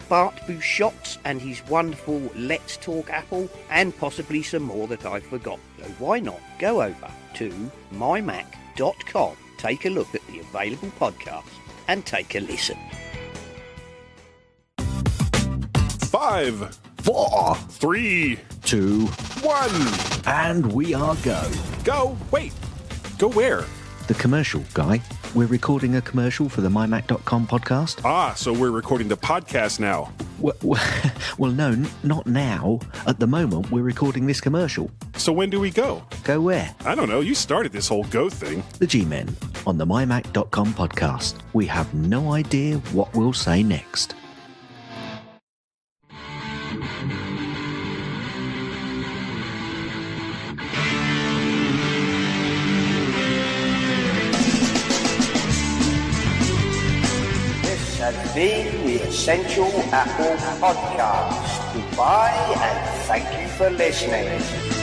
Bart Bouchotts and his wonderful Let's Talk Apple, and possibly some more that I've forgotten. So why not go over to mymac.com, take a look at the available podcasts, and take a listen. 5, 4, 3, 2, 1. and we are go. Go. Wait. Go where? The commercial, Guy. We're recording a commercial for the mymac.com podcast. Ah, so we're recording the podcast now. Well, no, not now. At the moment, we're recording this commercial. So when do we go? Go where? I don't know. You started this whole go thing. The G-Men on the mymac.com podcast. We have no idea what we'll say next. Has been the Essential Apple Podcast. Goodbye and thank you for listening.